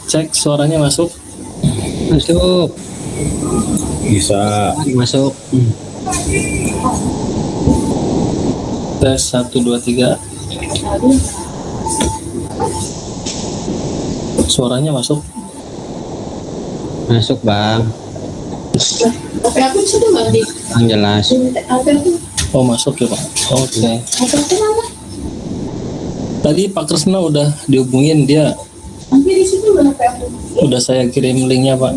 Cek suaranya masuk. Masuk. Bisa. Masuk. Tes 1 2 3. Suaranya masuk. Masuk, Bang. Tapi aku sudah mandi. Yang jelas. Oh, masuk ya, Pak. Oke. Tadi Pak Kresna udah dihubungin, dia Nanti di situ udah HP aku. udah saya kirim linknya, Pak.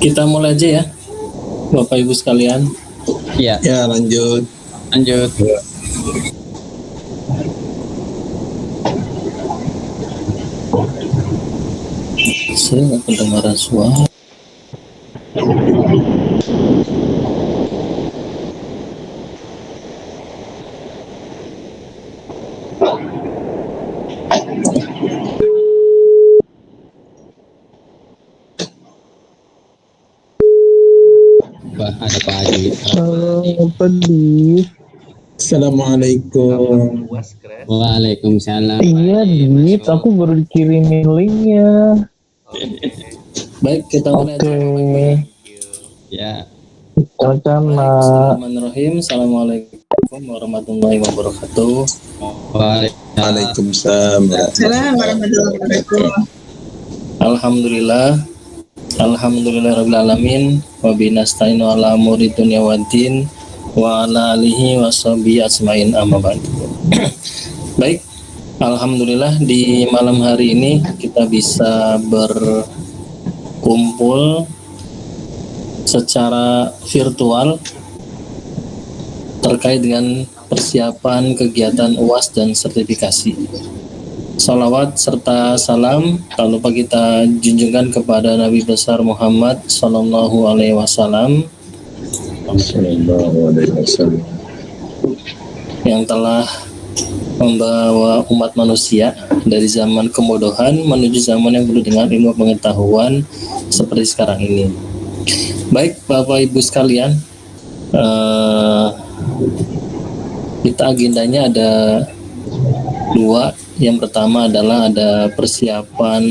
Kita mulai aja ya, Bapak Ibu sekalian. Iya. Ya, lanjut. Lanjut. Saya nggak kedengaran suara. Wah, ada Pak Haji. Pedih. Assalamualaikum. Waalaikumsalam. Iya, Dit. Aku baru dikirimin linknya. Baik, kita mulai aja. Oke. Ya. Sama-sama. Bismillahirrahmanirrahim. Assalamualaikum warahmatullahi wabarakatuh. Waalaikumsalam. Assalamualaikum warahmatullahi wabarakatuh. Alhamdulillah rabbil alamin wa binasta'inu ala umuri dunya waddin wa ala alihi washabihi ajmain amma ba'du. Baik, alhamdulillah di malam hari ini kita bisa berkumpul secara virtual terkait dengan persiapan kegiatan UAS dan sertifikasi. Salawat serta salam tak lupa kita junjungkan kepada Nabi besar Muhammad Sallallahu Alaihi Wasallam yang telah membawa umat manusia dari zaman kebodohan menuju zaman yang penuh dengan ilmu pengetahuan seperti sekarang ini. Baik Bapak Ibu sekalian, kita agendanya ada dua. Yang pertama adalah ada persiapan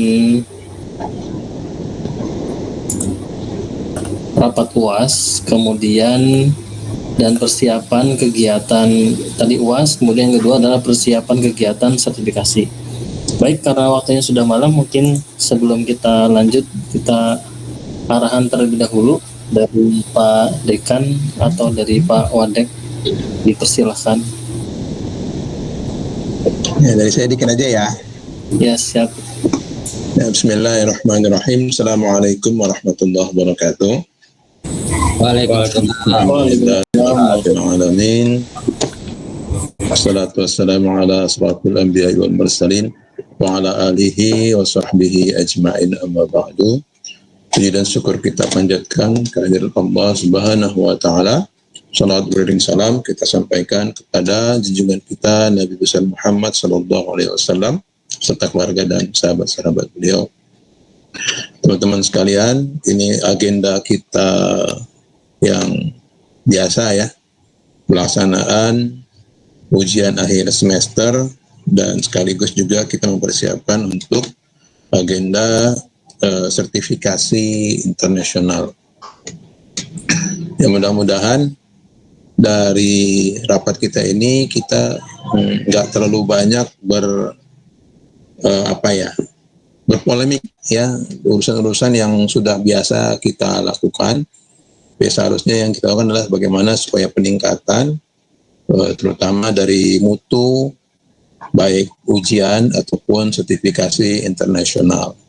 rapat UAS, kemudian dan persiapan kegiatan tadi UAS, kemudian yang kedua adalah persiapan kegiatan sertifikasi. Baik, karena waktunya sudah malam, mungkin sebelum kita lanjut, kita arahan terlebih dahulu dari Pak Dekan atau dari Pak Wadek, dipersilahkan. Ya, dari saya dikit aja ya. Ya, siap. Ya, bismillahirrahmanirrahim. Assalamualaikum warahmatullahi wabarakatuh. Waalaikumsalam. Alhamdulillahirrahmanirrahim. Wassalatu wassalamu ala asrafil anbiya'i wal mursalin wa ala alihi wa sahbihi ajma'in amma ba'du. Puji dan syukur kita panjatkan kehadirat Allah Subhanahu wa taala. Salawat beriring salam kita sampaikan kepada junjungan kita Nabi besar Muhammad sallallahu alaihi wasallam serta keluarga dan sahabat-sahabat beliau. Teman-teman sekalian, ini agenda kita yang biasa ya, pelaksanaan ujian akhir semester dan sekaligus juga kita mempersiapkan untuk agenda sertifikasi internasional. Ya, mudah-mudahan dari rapat kita ini kita nggak terlalu banyak berpolemik ya, urusan-urusan yang sudah biasa kita lakukan. Seharusnya yang kita lakukan adalah bagaimana supaya peningkatan terutama dari mutu baik ujian ataupun sertifikasi internasional.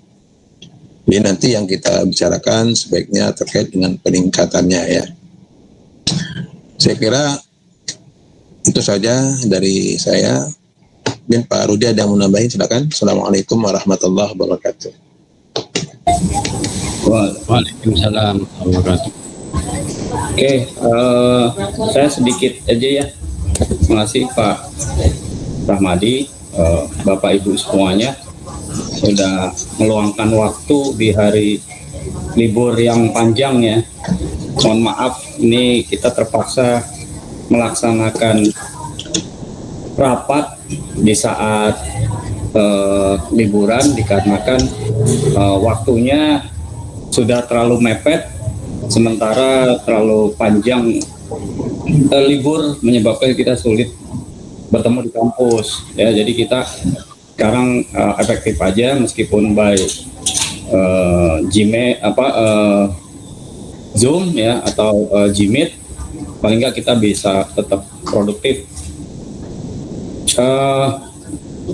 Jadi nanti yang kita bicarakan sebaiknya terkait dengan peningkatannya ya. Saya kira itu saja dari saya. Mungkin Pak Rudi ada yang mau nambahin, silakan. Assalamualaikum warahmatullahi wabarakatuh. Waalaikumsalam warahmatullahi wabarakatuh. Oke, saya sedikit aja ya. Terima kasih Pak Rahmadi, Bapak Ibu semuanya sudah meluangkan waktu di hari libur yang panjang ya. Mohon maaf, ini kita terpaksa melaksanakan rapat di saat liburan dikarenakan waktunya sudah terlalu mepet, sementara terlalu panjang libur menyebabkan kita sulit bertemu di kampus ya. Jadi kita sekarang efektif aja meskipun by Zoom ya atau Gmeet, paling nggak kita bisa tetap produktif.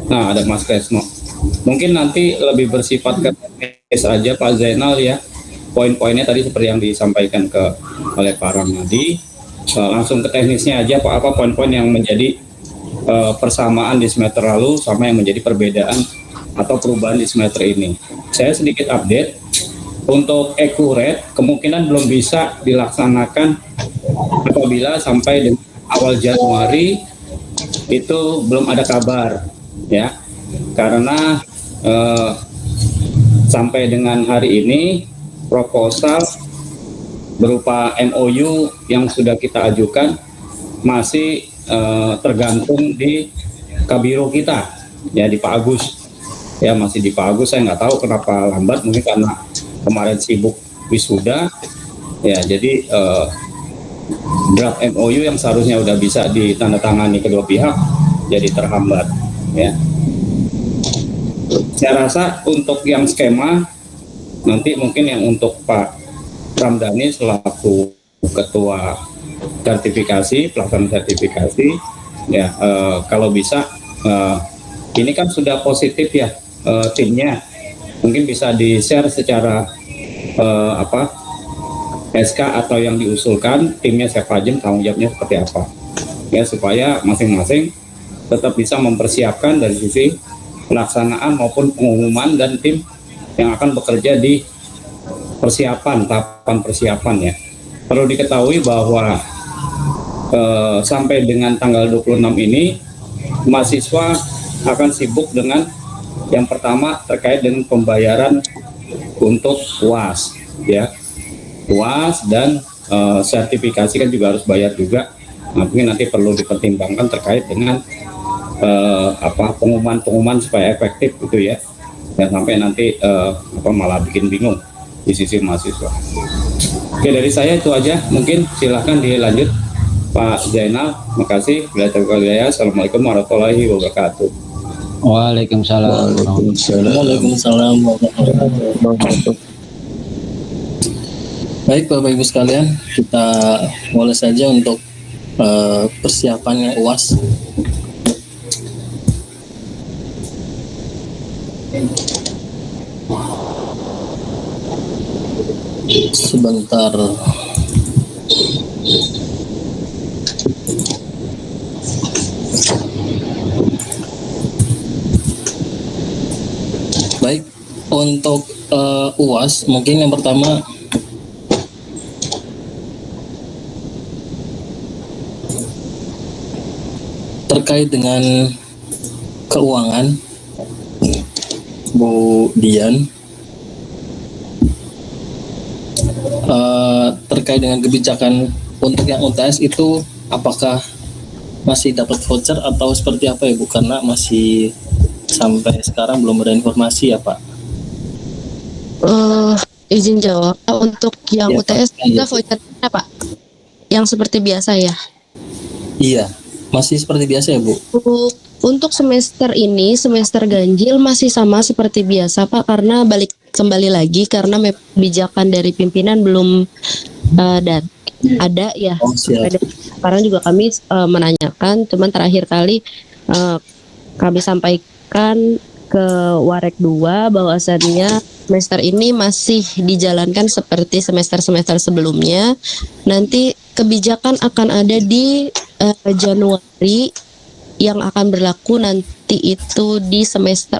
Nah, ada Mas Kresno. Mungkin nanti lebih bersifat teknis aja Pak Zainal ya. Poin-poinnya tadi seperti yang disampaikan oleh Pak Rahmadi. Langsung ke teknisnya aja Pak, apa poin-poin yang menjadi persamaan di semester lalu sama yang menjadi perbedaan atau perubahan di semester ini. Saya sedikit update. Untuk ECURET kemungkinan belum bisa dilaksanakan apabila sampai dengan awal Januari itu belum ada kabar ya, karena sampai dengan hari ini proposal berupa MOU yang sudah kita ajukan masih tergantung di Kabiro kita ya, di Pak Agus ya, masih di Pak Agus. Saya nggak tahu kenapa lambat, mungkin karena kemarin sibuk wisuda ya. Jadi draft MOU yang seharusnya udah bisa ditandatangani kedua pihak jadi terhambat ya. Saya rasa untuk yang skema nanti mungkin yang untuk Pak Ramdhani selaku ketua sertifikasi, pelaksana sertifikasi ya, kalau bisa ini kan sudah positif ya timnya, mungkin bisa di-share secara SK atau yang diusulkan timnya siapa aja, tanggung jawabnya seperti apa ya, supaya masing-masing tetap bisa mempersiapkan dari sisi pelaksanaan maupun pengumuman dan tim yang akan bekerja di tahapan persiapan ya. Perlu diketahui bahwa sampai dengan tanggal 26 ini mahasiswa akan sibuk dengan yang pertama terkait dengan pembayaran untuk UAS ya. UAS dan sertifikasi kan juga harus bayar juga. Nah, mungkin nanti perlu dipertimbangkan terkait dengan pengumuman supaya efektif gitu ya. Dan sampai nanti malah bikin bingung di sisi mahasiswa. Oke, dari saya itu aja. Mungkin silahkan dilanjut Pak Zainal. Makasih. Assalamualaikum warahmatullahi wabarakatuh. Waalaikumsalam. Waalaikumsalam warahmatullahi wabarakatuh. Baik Bapak Ibu sekalian, kita mulai saja untuk persiapannya UAS. Sebentar. Baik, untuk UAS mungkin yang pertama terkait dengan keuangan, Bu Dian, terkait dengan kebijakan untuk yang UTS itu apakah masih dapat voucher atau seperti apa ya Bu? Karena masih sampai sekarang belum ada informasi ya Pak. Izin jawab, untuk yang Ya, UTS Pak. kita vouchernya Pak? Yang seperti biasa ya? Iya, masih seperti biasa ya Bu? Untuk semester ini, semester ganjil masih sama seperti biasa Pak, karena kembali lagi karena kebijakan dari pimpinan belum ada ya. Oh, siap. Sekarang juga kami menanyakan, cuman terakhir kali kami sampaikan ke Warek 2 bahwasannya semester ini masih dijalankan seperti semester-semester sebelumnya. Nanti kebijakan akan ada di Januari yang akan berlaku nanti itu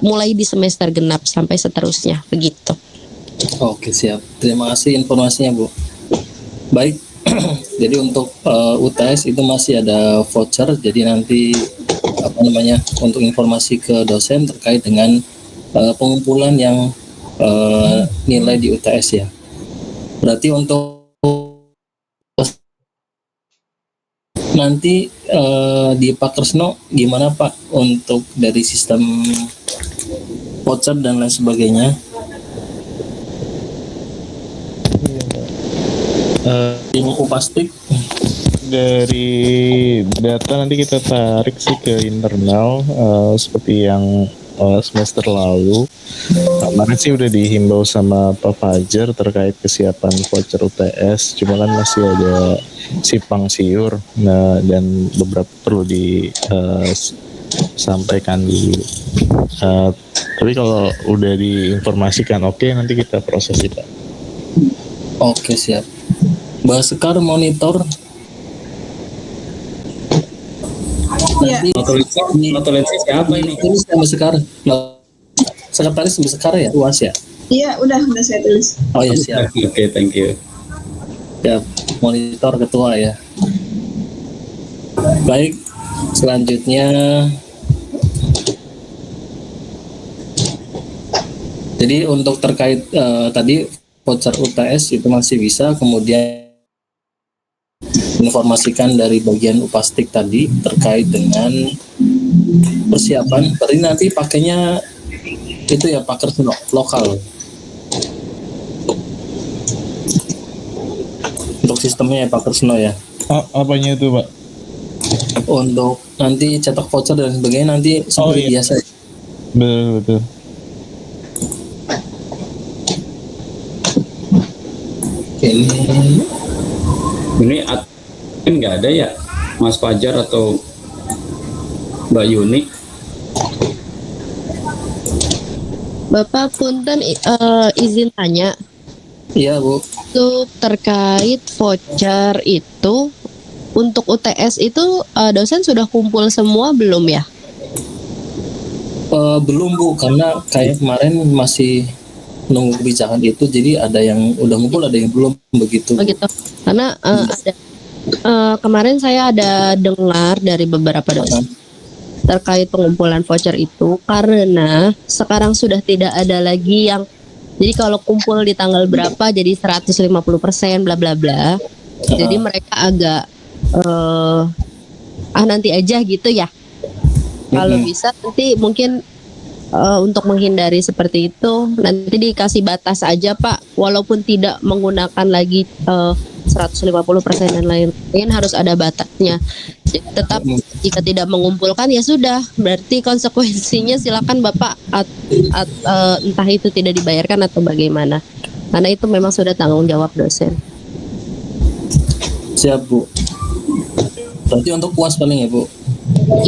mulai di semester genap sampai seterusnya begitu. Oke, siap. Terima kasih informasinya Bu. Baik, jadi untuk UTS itu masih ada voucher, jadi nanti untuk informasi ke dosen terkait dengan pengumpulan yang nilai di UTS ya. Berarti untuk nanti di Pak Kresno gimana Pak untuk dari sistem voucher dan lain sebagainya? Upastik Dari data nanti kita tarik sih ke internal seperti yang semester lalu. Kemarin sih udah dihimbau sama Pak Fajar terkait kesiapan voucher UTS, cuma kan masih ada simpang siur, dan beberapa perlu disampaikan dulu. Tapi kalau udah diinformasikan oke, nanti kita proses sih Pak. Oke, siap. Mbak Sekar monitor. Iya. Notulensi siapa ini? Ini Mbak Sekar. Sekretaris Mbak Sekar ya, UAS ya? Iya, udah saya tulis. Oh ya, siap. Oke, thank you. Ya, monitor ketua ya. Baik, selanjutnya jadi untuk terkait tadi voucher UTS itu masih bisa, kemudian informasikan dari bagian Upastik tadi terkait dengan persiapan. Berarti nanti pakainya itu ya Pak Kresno lokal untuk sistemnya ya Pak Kresno ya. Apanya itu, Pak? Untuk nanti cetak voucher dan sebagainya nanti seperti iya. biasa. Betul. Ini admin nggak ada ya, Mas Fajar atau Mbak Yuni? Bapak punten izin tanya, Iya, Bu. untuk terkait voucher itu untuk UTS itu dosen sudah kumpul semua belum ya? Belum, Bu, karena kayak kemarin masih nunggu kebijakan itu, jadi ada yang udah ngumpul, ada yang belum begitu. Begitu. Karena ada kemarin saya ada dengar dari beberapa dosen terkait pengumpulan voucher itu, karena sekarang sudah tidak ada lagi yang jadi kalau kumpul di tanggal berapa jadi 150% bla bla bla. Jadi mereka agak nanti aja gitu ya. Kalau bisa nanti mungkin untuk menghindari seperti itu nanti dikasih batas aja, Pak, walaupun tidak menggunakan lagi 150% dan lain-lain, harus ada batasnya. Jadi tetap jika tidak mengumpulkan ya sudah, berarti konsekuensinya silakan Bapak entah itu tidak dibayarkan atau bagaimana. Karena itu memang sudah tanggung jawab dosen. Siap, Bu. Berarti untuk UAS paling ya, Bu?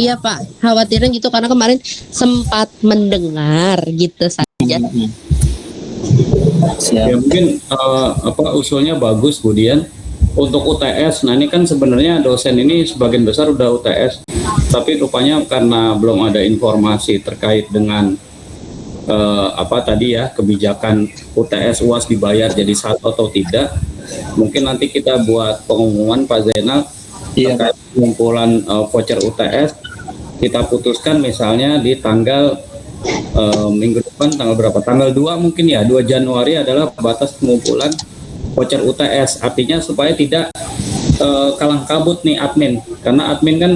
Iya, Pak, khawatirnya gitu karena kemarin sempat mendengar gitu saja. Siap. Ya mungkin usulnya bagus, Budian. Untuk UTS, nah ini kan sebenarnya dosen ini sebagian besar udah UTS, tapi rupanya karena belum ada informasi terkait dengan tadi ya, kebijakan UTS UAS dibayar jadi satu atau tidak. Mungkin nanti kita buat pengumuman, Pak Zainal, terkait pengumpulan voucher UTS, kita putuskan misalnya di tanggal minggu depan, tanggal berapa? Tanggal 2 mungkin ya, 2 Januari adalah batas pengumpulan voucher UTS. Artinya supaya tidak kalang kabut nih admin, karena admin kan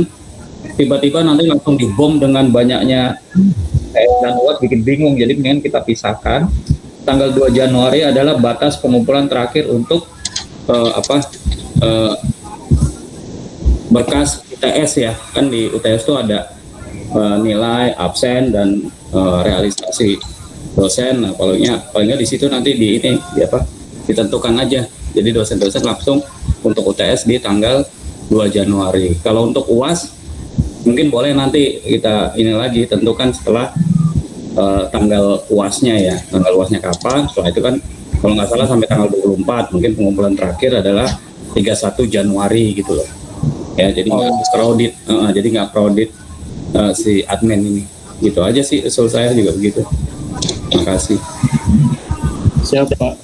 tiba-tiba nanti langsung dibom dengan banyaknya dan UAS, bikin bingung. Jadi mendingan kita pisahkan. Tanggal 2 Januari adalah batas pengumpulan terakhir untuk berkas UTS ya, kan di UTS itu ada nilai absen dan realisasi dosen. Nah, palingnya di situ nanti ditentukan aja. Jadi dosen-dosen langsung untuk UTS di tanggal 2 Januari. Kalau untuk UAS mungkin boleh nanti kita tentukan setelah tanggal UASnya ya. Tanggal UASnya kapan? Setelah itu kan kalau nggak salah sampai tanggal 24, mungkin pengumpulan terakhir adalah 31 Januari gitu loh. Ya, jadi nggak crowded si admin ini. Gitu aja sih, usul saya juga begitu. Terima kasih. Siap, Pak.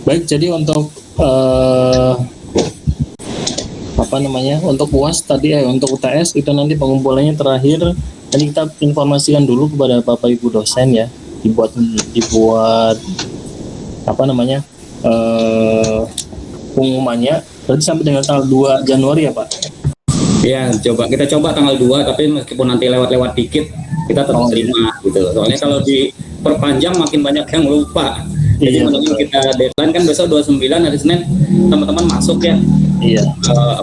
Baik, jadi untuk untuk UAS tadi untuk UTS itu nanti pengumpulannya terakhir. Tadi kita informasikan dulu kepada Bapak Ibu dosen ya, dibuat pengumumannya. Berarti sampai dengan tanggal 2 Januari ya, Pak? Ya, kita coba tanggal 2, tapi meskipun nanti lewat-lewat dikit, kita tetap terima gitu. Soalnya kalau diperpanjang makin banyak yang lupa. Jadi mendingan kita deadline kan besok 29 hari Senin, teman-teman masuk ya. Iya.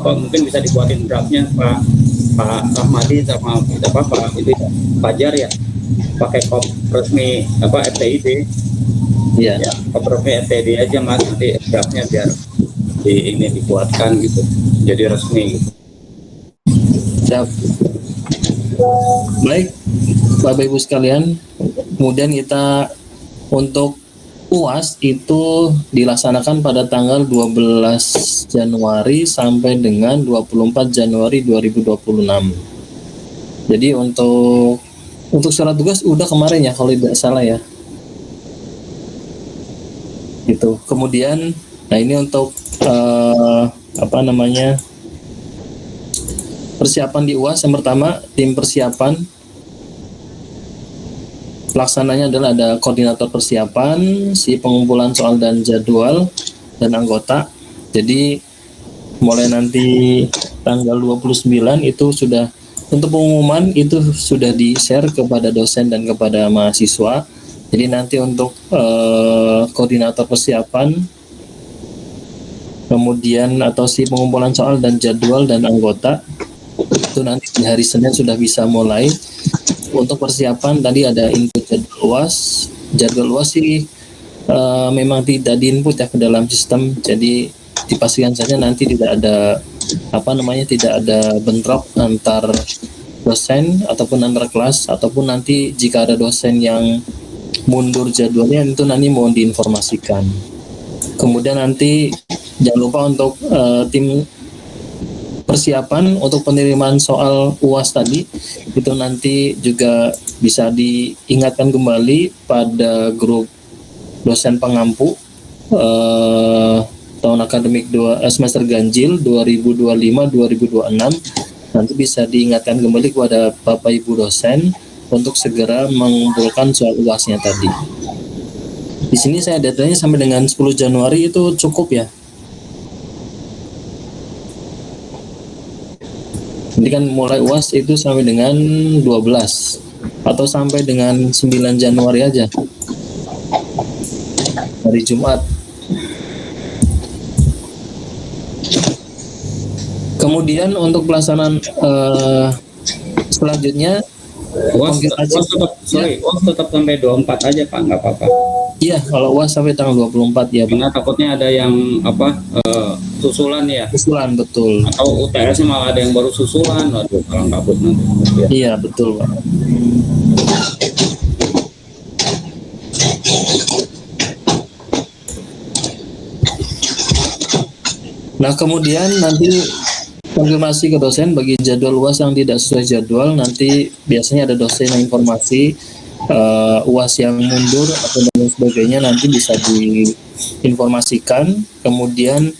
Mungkin bisa dibuatin draftnya Pak Rahmadi sama Pak Fajar ya. Pakai kop resmi FTID. Iya. Ya, kop resmi FTID aja Mas, nanti draftnya biar dibuatkan gitu. Jadi resmi gitu. Siap. Baik, Bapak Ibu sekalian, kemudian kita untuk UAS itu dilaksanakan pada tanggal 12 Januari sampai dengan 24 Januari 2026. Jadi untuk surat tugas udah kemarin ya kalau tidak salah ya. Gitu. Kemudian nah ini untuk persiapan di UAS. Yang pertama, tim persiapan pelaksananya adalah ada koordinator persiapan, si pengumpulan soal dan jadwal, dan anggota. Jadi mulai nanti tanggal 29 itu sudah untuk pengumuman itu sudah di-share kepada dosen dan kepada mahasiswa. Jadi nanti untuk koordinator persiapan kemudian atau si pengumpulan soal dan jadwal dan anggota itu nanti di hari Senin sudah bisa mulai. Untuk persiapan tadi ada input jadwal UAS sih memang tidak diinput ya ke dalam sistem, jadi dipastikan saja nanti tidak ada tidak ada bentrok antar dosen ataupun antar kelas, ataupun nanti jika ada dosen yang mundur jadwalnya itu nanti mohon diinformasikan. Kemudian nanti jangan lupa untuk tim persiapan untuk penerimaan soal UAS tadi itu nanti juga bisa diingatkan kembali pada grup dosen pengampu tahun akademik semester ganjil 2025-2026. Nanti bisa diingatkan kembali kepada Bapak Ibu dosen untuk segera mengumpulkan soal UASnya tadi. Di sini saya datanya sampai dengan 10 Januari itu cukup ya. Ini kan mulai UAS itu sampai dengan 12 atau sampai dengan 9 Januari aja. Hari Jumat. Kemudian untuk pelaksanaan selanjutnya UAS tetap sampai 24 aja Pak, nggak apa-apa. Iya, kalau UAS sampai tanggal 24 ya Pak. Karena takutnya ada yang susulan ya. Susulan, betul. Atau UTS-nya malah ada yang baru susulan, waduh kalau kabut nanti. Ya. Iya, betul Pak. Nah, kemudian nanti konfirmasi ke dosen bagi jadwal UAS yang tidak sesuai jadwal, nanti biasanya ada dosen yang informasi UAS yang mundur atau dan sebagainya nanti bisa diinformasikan. Kemudian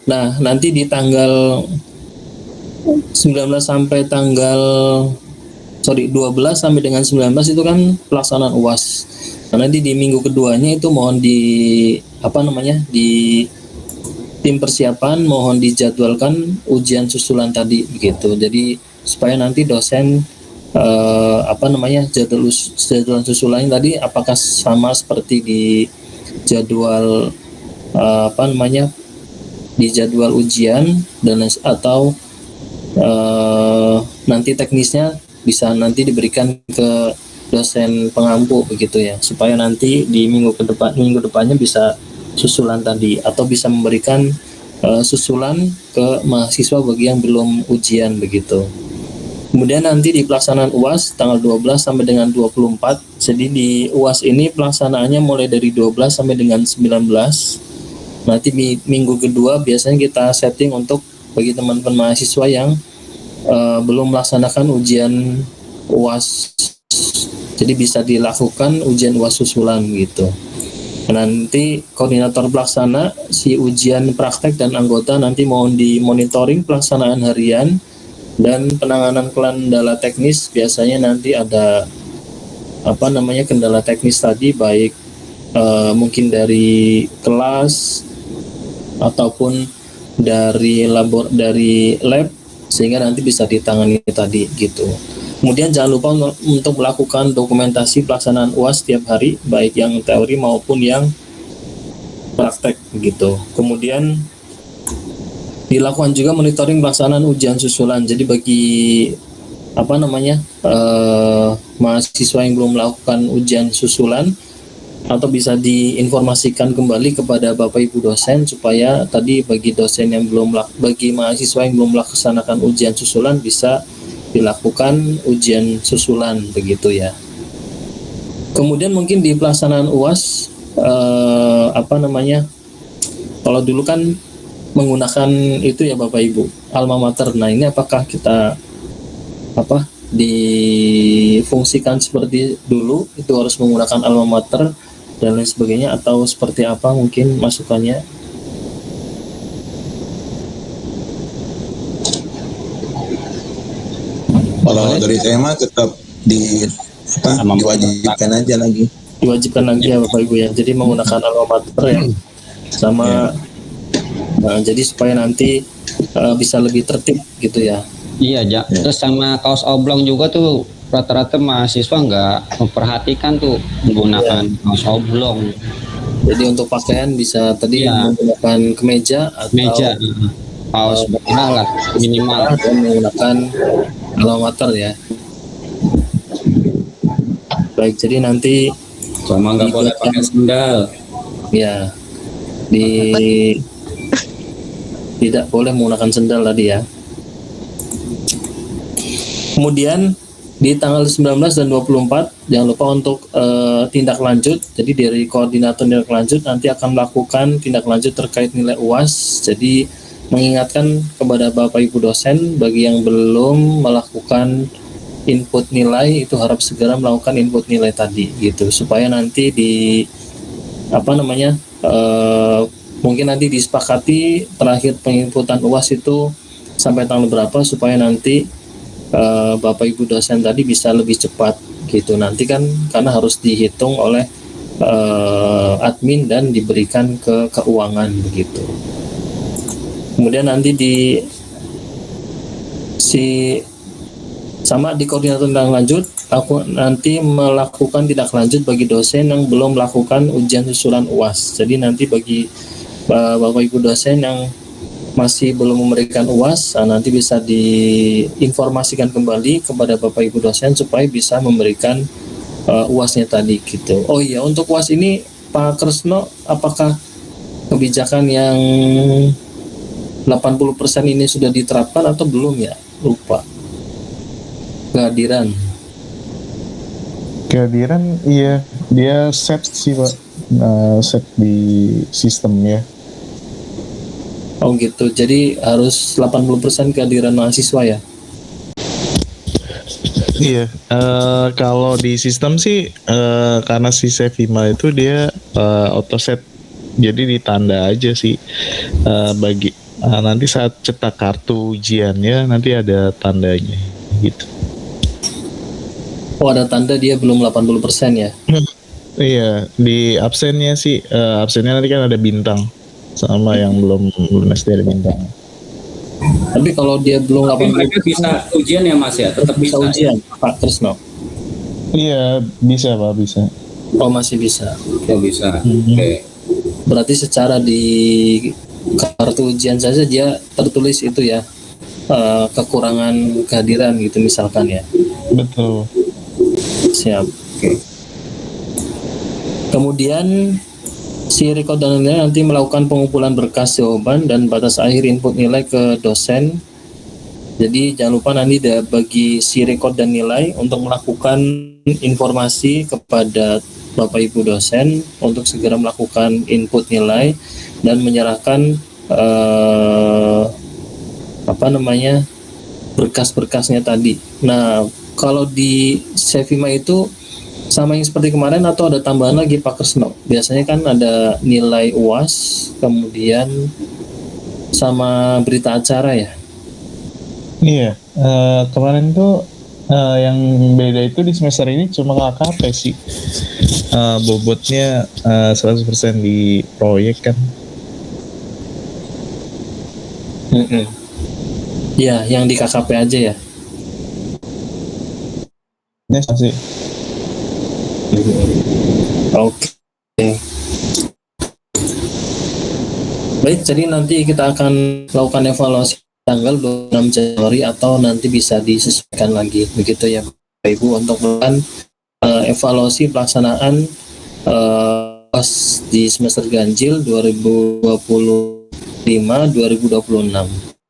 nah nanti di tanggal 12 sampai dengan 19 itu kan pelaksanaan UAS. Nah, nanti di minggu keduanya itu mohon di tim persiapan mohon dijadwalkan ujian susulan tadi begitu. Jadi supaya nanti dosen jadwal susulan tadi apakah sama seperti di jadwal di jadwal ujian dan atau nanti teknisnya bisa nanti diberikan ke dosen pengampu begitu ya, supaya nanti di minggu depannya bisa susulan tadi atau bisa memberikan susulan ke mahasiswa bagi yang belum ujian begitu. Kemudian nanti di pelaksanaan UAS tanggal 12 sampai dengan 24. Jadi di UAS ini pelaksanaannya mulai dari 12 sampai dengan 19. Nanti di minggu kedua biasanya kita setting untuk bagi teman-teman mahasiswa yang belum melaksanakan ujian UAS. Jadi bisa dilakukan ujian UAS susulan gitu. Nanti koordinator pelaksana si ujian praktek dan anggota nanti mohon dimonitoring pelaksanaan harian dan penanganan kendala teknis. Biasanya nanti ada kendala teknis tadi baik mungkin dari kelas ataupun dari lab sehingga nanti bisa ditangani tadi gitu. Kemudian jangan lupa untuk melakukan dokumentasi pelaksanaan UAS setiap hari, baik yang teori maupun yang praktek gitu. Kemudian dilakukan juga monitoring pelaksanaan ujian susulan. Jadi bagi mahasiswa yang belum melakukan ujian susulan atau bisa diinformasikan kembali kepada Bapak Ibu dosen supaya tadi bagi mahasiswa yang belum melaksanakan ujian susulan bisa dilakukan ujian susulan begitu ya. Kemudian mungkin di pelaksanaan UAS kalau dulu kan menggunakan itu ya Bapak Ibu alma mater. Nah, ini apakah kita difungsikan seperti dulu itu harus menggunakan alma mater dan lain sebagainya atau seperti apa mungkin masukannya? Kalau dari saya mah tetap diwajibkan aja lagi. Diwajibkan lagi ya Bapak Ibu ya. Jadi menggunakan alma mater ya. Sama jadi supaya nanti bisa lebih tertib gitu ya. Iya, ja. Terus sama kaos oblong juga tuh rata-rata mahasiswa nggak memperhatikan tuh menggunakan kaos oblong. Jadi untuk pakaian bisa tadi Iya. menggunakan kemeja atau Meja, kaos merah lah minimal. dan menggunakan alma mater ya. Baik, jadi nanti Sama nggak boleh pakai sendal. ya tidak boleh menggunakan sendal tadi ya. Kemudian di tanggal 19 dan 24 jangan lupa untuk tindak lanjut. Jadi dari koordinator tindak lanjut nanti akan melakukan tindak lanjut terkait nilai UAS. Jadi mengingatkan kepada Bapak Ibu dosen bagi yang belum melakukan input nilai itu harap segera melakukan input nilai tadi gitu, supaya nanti di mungkin nanti disepakati terakhir penginputan UAS itu sampai tanggal berapa, supaya nanti Bapak Ibu dosen tadi bisa lebih cepat gitu. Nanti kan karena harus dihitung oleh admin dan diberikan ke keuangan begitu. Kemudian nanti sama di koordinator tindak lanjut, aku nanti melakukan tindak lanjut bagi dosen yang belum melakukan ujian susulan UAS. Jadi nanti bagi Bapak Ibu dosen yang masih belum memberikan UAS, nanti bisa diinformasikan kembali kepada Bapak Ibu dosen supaya bisa memberikan UAS-nya tadi gitu. Oh iya, untuk UAS ini Pak Kresno, apakah kebijakan yang 80% ini sudah diterapkan atau belum ya? Lupa. Kehadiran iya, dia set sih Pak, set di sistemnya. Oh gitu, jadi harus 80% kehadiran mahasiswa ya? Iya, kalau di sistem sih karena si Sevima itu dia auto set, jadi ditanda aja sih bagi nanti saat cetak kartu ujiannya nanti ada tandanya gitu. Oh ada tanda dia belum 80% ya? Iya, di absennya sih absennya nanti kan ada bintang, sama yang belum lunas dia ada bintang. Tapi kalau dia belum Tapi 80% mereka bisa ujian ya Mas ya, tetap bisa bisa. ujian Pak Kresno? Iya, bisa Pak, bisa. Oh masih bisa. Oh bisa. Oke. Berarti secara di kartu ujian saja dia tertulis itu ya, kekurangan kehadiran gitu misalkan ya. Betul. Siap. Oke. Kemudian si rekod dan nilai nanti melakukan pengumpulan berkas jawaban dan batas akhir input nilai ke dosen. Jadi jangan lupa nanti bagi si rekod dan nilai untuk melakukan informasi kepada Bapak Ibu dosen untuk segera melakukan input nilai dan menyerahkan berkas-berkasnya tadi. Nah, kalau di Sevima itu sama yang seperti kemarin atau ada tambahan lagi Pak Kresno? Biasanya kan ada nilai UAS, kemudian sama berita acara ya? Iya, kemarin tuh yang beda itu di semester ini cuma KKP sih. Bobotnya 100% di proyek kan. Ya, yang di KKP aja ya? Ya sih. Oke. Baik, jadi nanti kita akan melakukan evaluasi tanggal 26 Januari atau nanti bisa disesuaikan lagi begitu ya Bapak Ibu untuk melakukan evaluasi pelaksanaan pas di semester ganjil 2025-2026.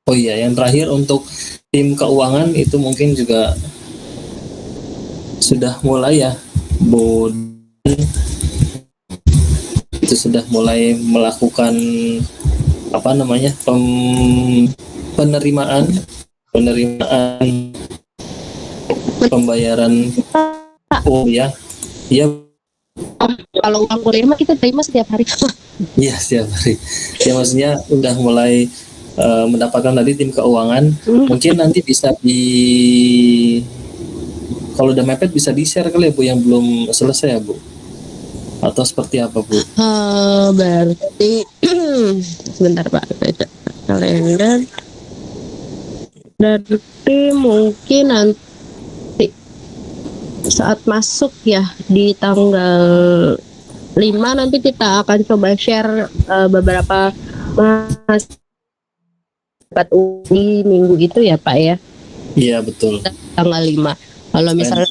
Oh iya, yang terakhir untuk tim keuangan itu mungkin juga sudah mulai ya, Bu, itu sudah mulai melakukan penerimaan pembayaran. Oh ya, iya. Kalau uang kuliah mah kita terima setiap hari. Iya setiap hari. Ya maksudnya udah mulai mendapatkan tadi tim keuangan. Mungkin nanti bisa kalau udah mepet bisa di-share kali ya Bu yang belum selesai ya Bu? Atau seperti apa Bu? Berarti sebentar Pak, baca kalender. Berarti mungkin nanti saat masuk ya di tanggal 5 nanti kita akan coba share beberapa mahasiswa UI minggu itu ya Pak ya, Iya betul. tanggal 5. Kalau misalnya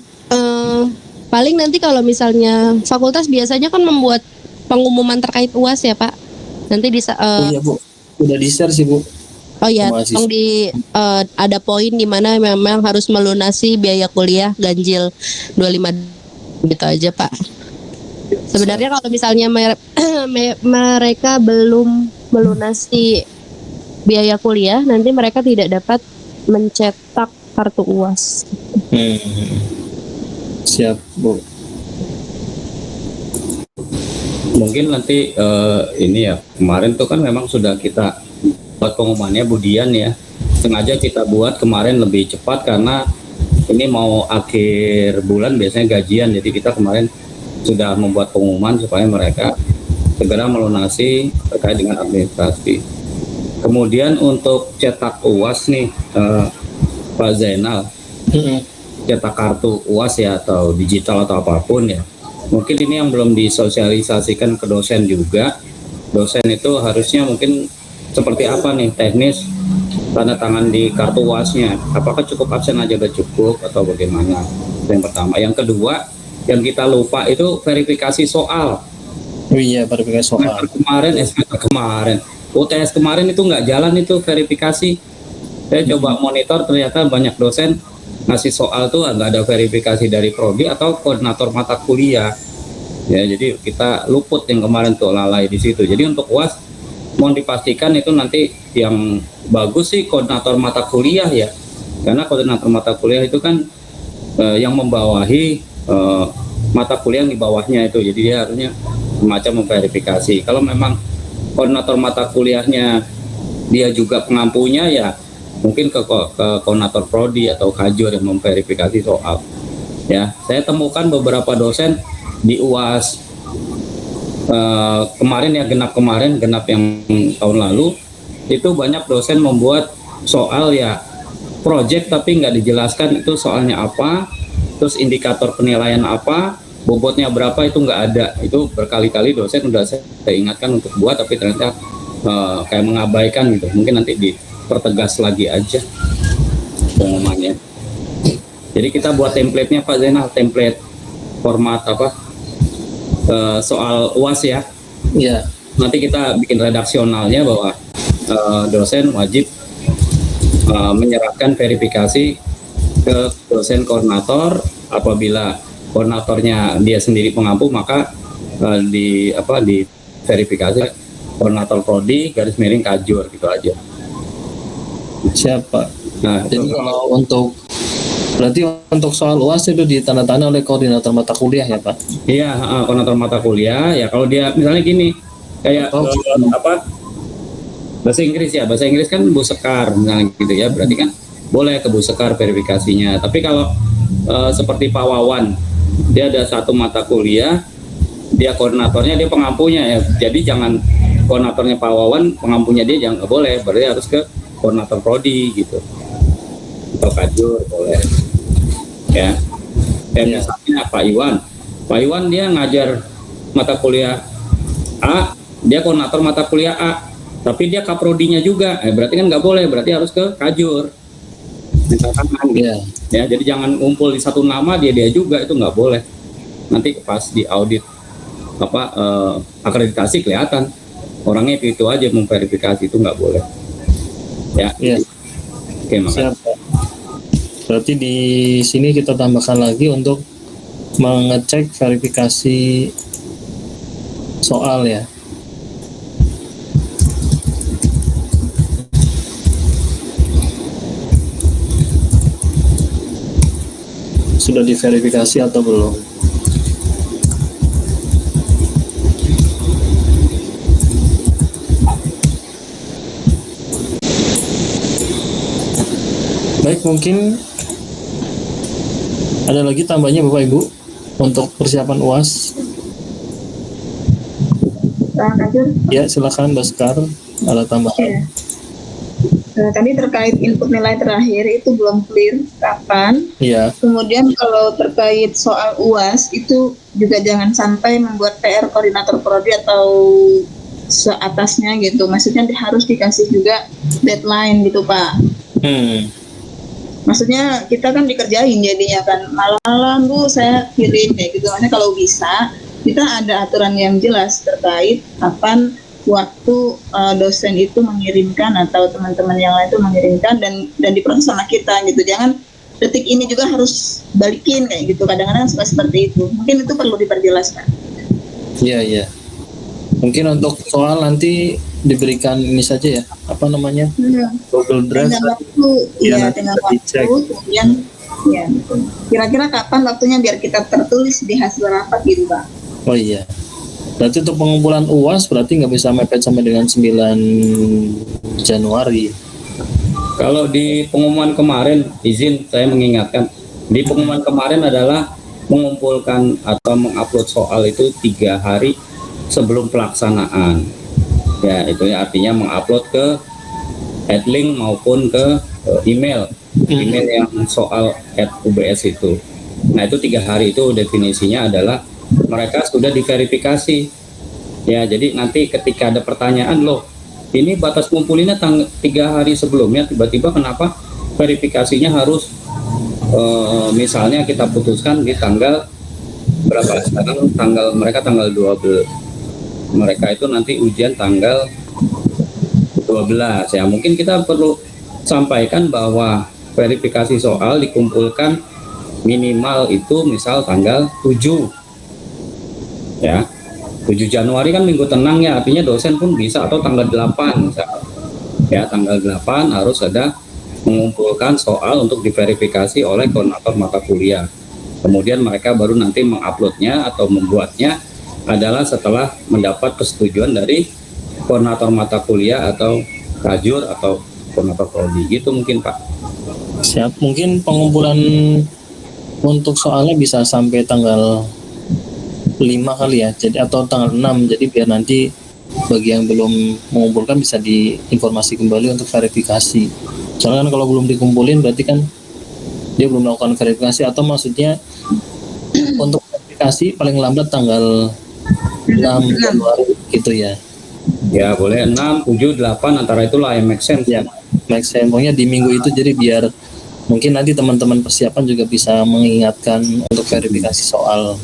paling nanti kalau misalnya fakultas biasanya kan membuat pengumuman terkait UAS ya Pak. Nanti di Oh iya Bu, udah di-share sih Bu. oh ya, Mahasiswa. tolong ada poin di mana memang harus melunasi biaya kuliah ganjil 25 gitu aja Pak. Sebenarnya kalau misalnya mereka belum melunasi biaya kuliah, nanti mereka tidak dapat mencetak kartu UAS. Siap Bu. Mungkin nanti ini ya, kemarin tuh kan memang sudah kita buat pengumumannya Budian ya. Sengaja kita buat kemarin lebih cepat karena ini mau akhir bulan biasanya gajian, jadi kita kemarin sudah membuat pengumuman supaya mereka segera melunasi terkait dengan administrasi. Kemudian untuk cetak UAS nih Pak Zainal, cetak kartu UAS ya atau digital atau apapun ya. Mungkin ini yang belum disosialisasikan ke dosen juga. Dosen itu harusnya mungkin seperti apa nih teknis tanda tangan di kartu UAS-nya. Apakah cukup absen aja udah cukup atau bagaimana? Yang pertama. Yang kedua, yang kita lupa itu verifikasi soal. Oh iya, verifikasi soal. Kemarin UTS kemarin itu nggak jalan itu verifikasi. Saya coba monitor ternyata banyak dosen ngasih soal tuh nggak ada verifikasi dari prodi atau koordinator mata kuliah. Ya, jadi kita luput yang kemarin tuh lalai di situ. Jadi untuk UAS mohon dipastikan itu nanti yang bagus sih koordinator mata kuliah ya. Karena koordinator mata kuliah itu kan yang membawahi mata kuliah yang di bawahnya itu. Jadi dia harusnya semacam memverifikasi. Kalau memang koordinator mata kuliahnya dia juga pengampunya ya mungkin ke koordinator prodi atau kajur yang memverifikasi soal. Ya, saya temukan beberapa dosen di UAS kemarin ya genap yang tahun lalu itu banyak dosen membuat soal ya project tapi nggak dijelaskan itu soalnya apa, terus indikator penilaian apa, bobotnya berapa itu nggak ada. Itu berkali-kali dosen udah saya ingatkan untuk buat tapi ternyata kayak mengabaikan gitu. Mungkin nanti dipertegas lagi aja pengumumannya. Jadi kita buat template-nya Pak Zainal, template format soal UAS ya. Iya. Nanti kita bikin redaksionalnya bahwa dosen wajib menyerahkan verifikasi ke dosen koordinator. Apabila koordinatornya dia sendiri pengampu maka di verifikasi koordinator prodi _ kajur gitu aja. Siapa? Nah, Jadi kalau berarti untuk soal UAS itu ditandatangani oleh koordinator mata kuliah ya Pak? iya, koordinator mata kuliah ya kalau dia misalnya gini kayak bahasa Inggris kan Bu Sekar misalnya gitu ya, berarti kan boleh ke Bu Sekar verifikasinya. Tapi kalau seperti Pak Wawan, dia ada satu mata kuliah, dia koordinatornya dia pengampunya ya, jadi jangan koordinatornya Pak Wawan pengampunya dia jangan, nggak boleh, berarti harus ke koordinator prodi gitu atau kajur boleh ya. Dan misalnya Pak Iwan dia ngajar mata kuliah A, dia koordinator mata kuliah A, tapi dia kaprodinya juga, berarti kan nggak boleh, berarti harus ke kajur misalkan gitu. Ya, jadi jangan ngumpul di satu nama dia juga, itu nggak boleh. Nanti pas di audit akreditasi kelihatan orangnya itu aja memverifikasi, itu nggak boleh ya. Oke, makasih. Berarti di sini kita tambahkan lagi untuk mengecek verifikasi soal ya. Sudah diverifikasi atau belum? Baik, mungkin ada lagi tambahnya Bapak Ibu untuk persiapan UAS? Kajur. Ya, silakan Mbak Sekar, ada tambahan. Ya. Tadi terkait input nilai terakhir itu belum clear kapan. Iya. Kemudian kalau terkait soal UAS itu juga jangan sampai membuat PR koordinator prodi atau seatasnya gitu. Maksudnya harus dikasih juga deadline gitu Pak. Maksudnya kita kan dikerjain jadinya kan malam Bu saya kirim kayak gitu. Makanya kalau bisa kita ada aturan yang jelas terkait kapan waktu dosen itu mengirimkan atau teman-teman yang lain itu mengirimkan dan diproses sama kita gitu. Jangan detik ini juga harus balikin kayak gitu. Kadang-kadang suka seperti itu. Mungkin itu perlu diperjelaskan. Iya. Mungkin untuk soal nanti diberikan ini saja ya, apa namanya? Google Drive. Dengan waktu, dengan waktu. Kemudian ya, kira-kira kapan waktunya biar kita tertulis di hasil rapat gitu Pak. Oh iya. Berarti untuk pengumpulan UAS berarti nggak bisa mepet sampai dengan 9 Januari. Kalau di pengumuman kemarin, izin saya mengingatkan, di pengumuman kemarin adalah mengumpulkan atau mengupload soal itu 3 hari sebelum pelaksanaan. Ya, itu artinya mengupload ke headlink maupun ke email yang soal @ubs itu. Nah, itu 3 hari itu definisinya adalah mereka sudah diverifikasi. Ya, jadi nanti ketika ada pertanyaan, loh, ini batas ngumpulinnya 3 hari sebelumnya, tiba-tiba kenapa verifikasinya harus misalnya kita putuskan di tanggal berapa sekarang, mereka tanggal 12, mereka itu nanti ujian tanggal 12 ya. Mungkin kita perlu sampaikan bahwa verifikasi soal dikumpulkan minimal itu misal tanggal 7 ya, 7 Januari kan minggu tenang ya, artinya dosen pun bisa, atau tanggal 8 misal. Ya, tanggal 8 harus ada mengumpulkan soal untuk diverifikasi oleh koordinator mata kuliah. Kemudian mereka baru nanti menguploadnya atau membuatnya adalah setelah mendapat persetujuan dari koordinator mata kuliah atau kajur atau koordinator prodi. Gitu mungkin Pak. Siap. Mungkin pengumpulan untuk soalnya bisa sampai tanggal 5 kali ya, jadi atau tanggal 6, jadi biar nanti bagi yang belum mengumpulkan bisa diinformasi kembali untuk verifikasi. Soalnya kan kalau belum dikumpulin berarti kan dia belum melakukan verifikasi, atau maksudnya untuk verifikasi paling lambat tanggal 6 Januari gitu ya. Ya boleh 6, 7, 8 antara itulah yang make sense ya. Make sense, pokoknya di minggu itu, jadi biar mungkin nanti teman-teman persiapan juga bisa mengingatkan untuk verifikasi soal.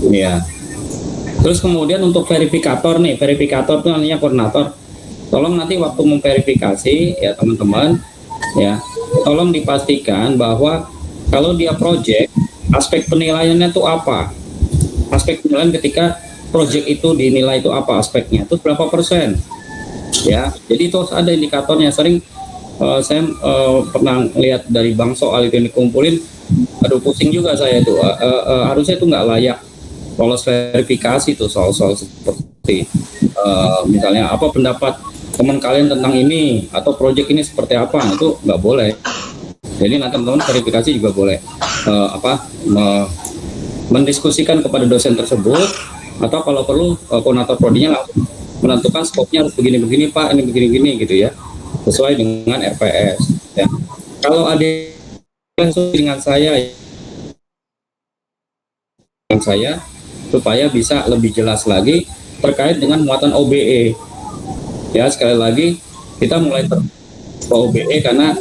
Iya. Terus kemudian untuk verifikator nih, verifikator itu namanya koordinator. Tolong nanti waktu memverifikasi ya teman-teman, ya, tolong dipastikan bahwa kalau dia project, aspek penilaiannya itu apa? Aspek penilaian ketika project itu dinilai itu apa aspeknya? Itu berapa persen? Ya, jadi itu ada indikatornya. Sering saya pernah lihat dari bank soal itu yang dikumpulin, aduh pusing juga saya itu. Harusnya itu nggak layak lolos verifikasi tuh soal-soal seperti misalnya apa pendapat teman kalian tentang ini atau proyek ini seperti apa, itu nggak boleh. Jadi nanti teman-teman verifikasi juga boleh mendiskusikan kepada dosen tersebut, atau kalau perlu koordinator prodinya langsung menentukan skopnya harus begini-begini Pak, ini begini-begini gitu ya, sesuai dengan RPS ya. Kalau ada dengan saya supaya bisa lebih jelas lagi terkait dengan muatan OBE. Ya, sekali lagi kita mulai ke OBE karena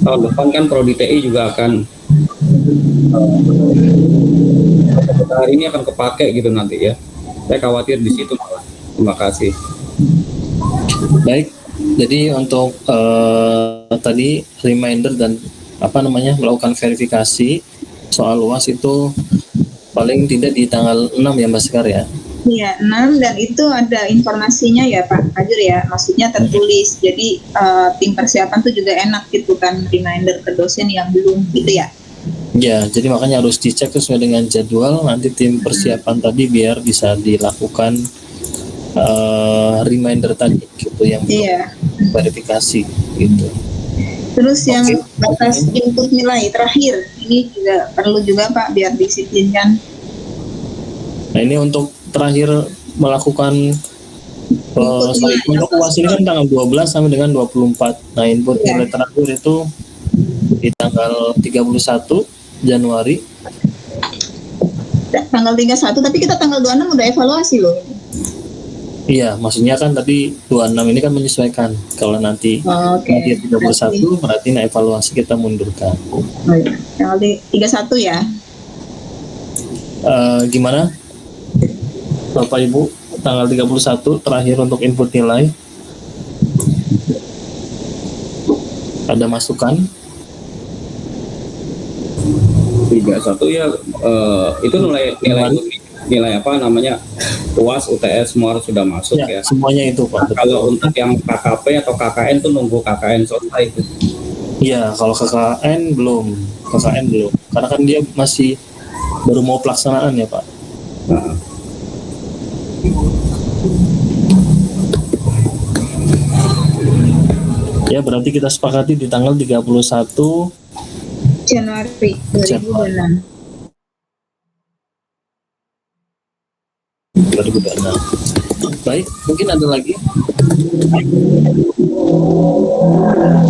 tahun depan kan Prodi TI juga akan hari ini akan kepake gitu nanti ya. Saya khawatir di situ malah. Terima kasih. Baik, jadi untuk tadi reminder dan melakukan verifikasi soal UAS itu paling tidak di tanggal 6 ya Mbak Sekar ya? Iya, 6, dan itu ada informasinya ya Pak Kajur ya, maksudnya tertulis. Jadi tim persiapan tuh juga enak gitu kan, reminder ke dosen yang belum gitu ya. Ya, jadi makanya harus dicek sesuai dengan jadwal nanti tim persiapan tadi biar bisa dilakukan reminder tadi gitu yang verifikasi gitu. Terus yang batas input nilai terakhir ini juga perlu juga Pak biar disiplinkan. Nah ini untuk terakhir melakukan Sorry, untuk UAS ini kan tanggal 12 sampai dengan 24. Nah, input Iya. nilai terakhir itu di tanggal 31 Januari. Tanggal 31, tapi kita tanggal 26 udah evaluasi loh. Iya, maksudnya kan tadi 26 ini kan menyesuaikan. Kalau nanti Oke. nanti 31 berarti nah evaluasi kita mundurkan. Oh, iya. Tanggal 31 ya. Gimana? Bapak Ibu, tanggal 31 terakhir untuk input nilai. Ada masukan? 31 ya, itu nilai apa namanya, UAS, UTS semua sudah masuk Ya, ya. semuanya itu Pak. Betul. Kalau untuk yang KKP atau KKN tuh nunggu KKN selesai itu. Iya, kalau KKN belum. Karena kan dia masih baru mau pelaksanaan ya Pak. Nah, Ya, berarti kita sepakati di tanggal 31 Januari 2026. 2026. Baik, mungkin ada lagi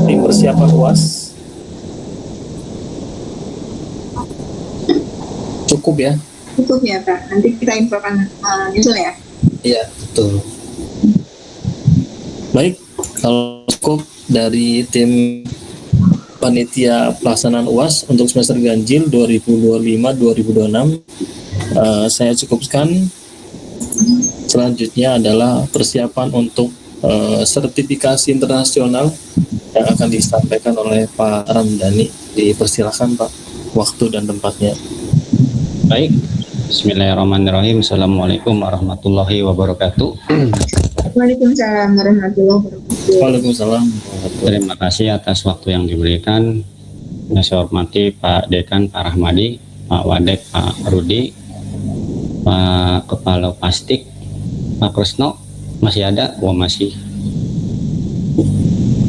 tim persiapan UAS. Cukup ya? Cukup ya Kak, nanti kita infokan nyusul ya. Iya, betul. Baik, kalau cukup dari tim panitia pelaksanaan UAS untuk semester ganjil 2025-2026, saya cukupkan. Selanjutnya adalah persiapan untuk sertifikasi internasional yang akan disampaikan oleh Pak Ramdhani. Dipersilakan Pak, waktu dan tempatnya. Baik, Bismillahirrahmanirrahim. Assalamualaikum warahmatullahi wabarakatuh. Waalaikumsalam warahmatullahi wabarakatuh. Waalaikumsalam. Terima kasih atas waktu yang diberikan. Yang saya hormati Pak Dekan, Pak Rahmadi, Pak Wadek, Pak Rudi, Pak Kepala Pastik, Pak Kresno, masih ada? Wah, masih.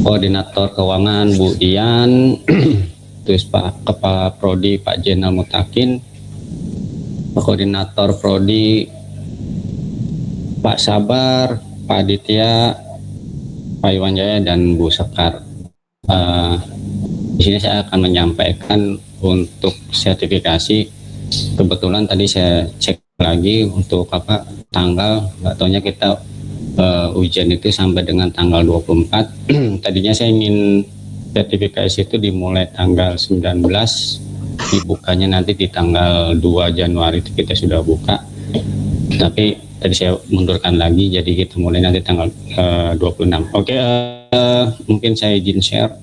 Koordinator Keuangan Bu Dian, terus Pak Kepala Prodi Pak Jenal Mutakin, Pak Koordinator Prodi Pak Sabar, Pak Aditya, Pak Iwan Jaya, dan Bu Sekar. Di sini saya akan menyampaikan untuk sertifikasi. Kebetulan tadi saya cek lagi untuk apa tanggal, nggak taunya kita ujian itu sampai dengan tanggal 24. Tadinya saya ingin sertifikasi itu dimulai tanggal 19, dibukanya nanti di tanggal 2 Januari itu kita sudah buka, tapi tadi saya mundurkan lagi, jadi kita mulai nanti tanggal 26. Oke, mungkin saya izin share.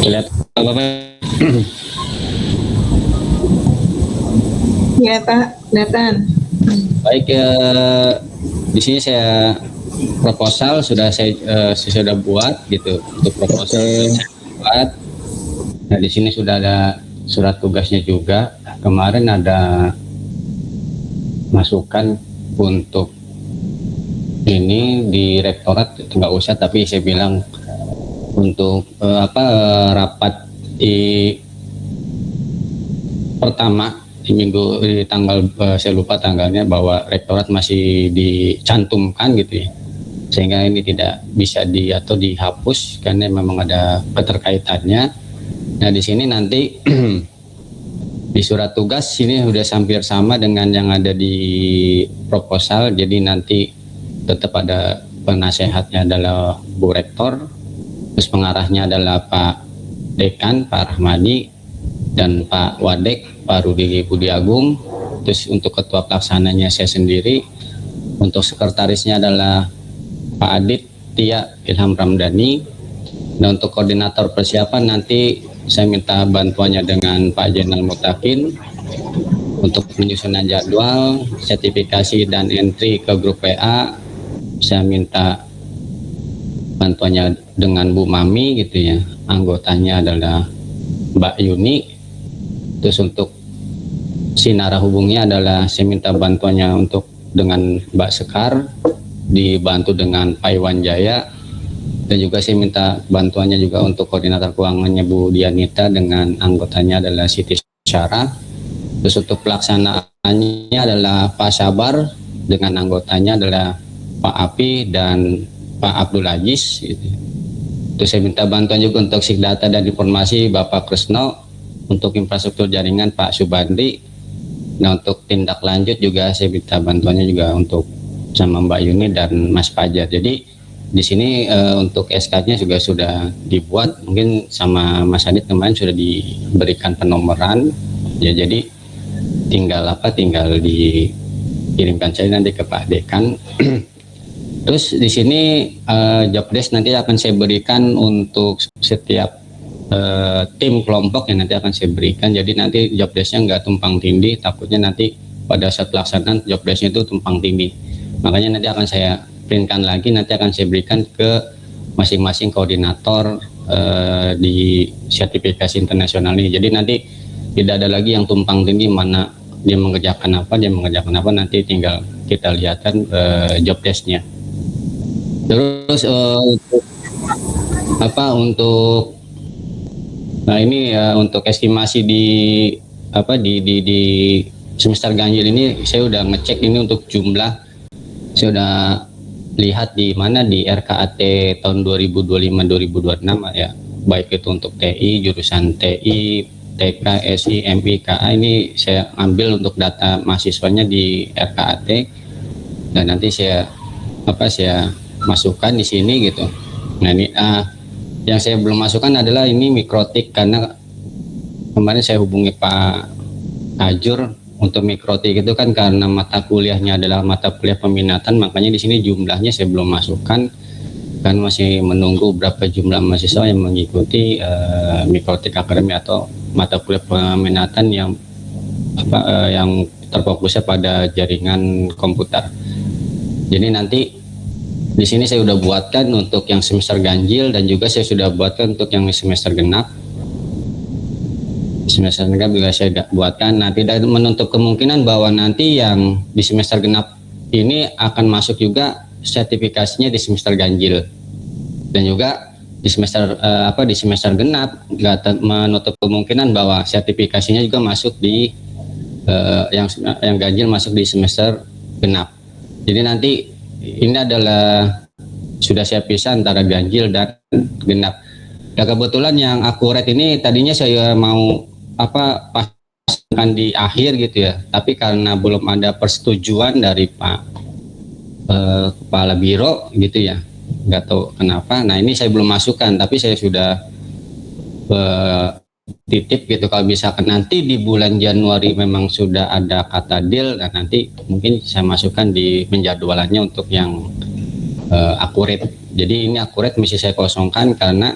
Lihat apa? Ya Pak, datang. Baik, di sini saya proposal sudah saya sudah buat gitu, untuk proposal saya buat. Nah, di sini sudah ada surat tugasnya juga. Kemarin ada masukan untuk ini di rektorat, nggak usah, tapi saya bilang untuk rapat di pertama di minggu di tanggal saya lupa tanggalnya, bahwa rektorat masih dicantumkan gitu ya, sehingga ini tidak bisa atau dihapus karena memang ada keterkaitannya. Nah, di sini nanti di surat tugas ini sudah hampir sama dengan yang ada di proposal, jadi nanti tetap ada penasehatnya adalah Bu Rektor, terus pengarahnya adalah Pak Dekan, Pak Rahmadi, dan Pak Wadek, Pak Rudi Budiagung. Terus untuk ketua pelaksananya saya sendiri, untuk sekretarisnya adalah Pak Adit Tia Ilham Ramdhani, dan untuk koordinator persiapan nanti saya minta bantuannya dengan Pak Jenal Mutakin untuk penyusunan jadwal, sertifikasi dan entry ke grup WA. Saya minta bantuannya dengan Bu Mami gitu ya, anggotanya adalah Mbak Yuni. Terus untuk si narahubungnya adalah saya minta bantuannya untuk dengan Mbak Sekar, dibantu dengan Pak Iwan Jaya, dan juga saya minta bantuannya juga untuk koordinator keuangannya Bu Dianita dengan anggotanya adalah Siti Syara. Terus untuk pelaksanaannya adalah Pak Sabar dengan anggotanya adalah Pak Api dan Pak Abdul Aziz gitu. Terus saya minta bantuan juga untuk Sikdata dan Informasi Bapak Kresno, untuk infrastruktur jaringan Pak Subandri. Nah untuk tindak lanjut juga saya minta bantuannya juga untuk sama Mbak Yuni dan Mas Fajar. Jadi di sini untuk SK-nya juga sudah dibuat, mungkin sama Mas Adit kemarin sudah diberikan penomoran ya, jadi tinggal dikirimkan saya nanti ke Pak Dekan. Terus di sini job desk nanti akan saya berikan untuk setiap tim kelompok yang nanti akan saya berikan. Jadi nanti job desknya nggak tumpang tindih, takutnya nanti pada saat pelaksanaan job desknya itu tumpang tindih. Makanya nanti akan saya printkan lagi, nanti akan saya berikan ke masing-masing koordinator di sertifikasi internasional ini. Jadi nanti tidak ada lagi yang tumpang tindih mana dia mengerjakan apa, nanti tinggal kita lihatkan job desknya. Terus untuk estimasi di semester ganjil ini saya udah ngecek ini untuk jumlah, saya udah lihat di mana di RKAT tahun 2025-2026 ya, baik itu untuk TI, jurusan TI, TK, SI, MI, KA, ini saya ambil untuk data mahasiswanya di RKAT dan nanti saya masukkan di sini gitu. Nah ini yang saya belum masukkan adalah ini mikrotik, karena kemarin saya hubungi Pak Ajur untuk mikrotik itu kan karena mata kuliahnya adalah mata kuliah peminatan, makanya di sini jumlahnya saya belum masukkan kan masih menunggu berapa jumlah mahasiswa yang mengikuti mikrotik akademi atau mata kuliah peminatan yang terfokusnya pada jaringan komputer. Jadi nanti di sini saya sudah buatkan untuk yang semester ganjil dan juga saya sudah buatkan untuk yang semester genap. Semester genap juga saya buatkan. Nah, tidak menutup kemungkinan bahwa nanti yang di semester genap ini akan masuk juga sertifikasinya di semester ganjil. Dan juga di semester genap nggak menutup kemungkinan bahwa sertifikasinya juga masuk di yang ganjil masuk di semester genap. Jadi nanti ini adalah sudah saya pisah antara ganjil dan genap. Ya kebetulan yang akurat ini tadinya saya mau pasangkan di akhir gitu ya, tapi karena belum ada persetujuan dari Pak Kepala Biro gitu ya, nggak tahu kenapa. Nah ini saya belum masukkan, tapi saya sudah titip gitu, kalau misalkan nanti di bulan Januari memang sudah ada kata deal, dan nanti mungkin saya masukkan di penjadwalannya untuk yang akurat. Jadi ini akurat mesti saya kosongkan karena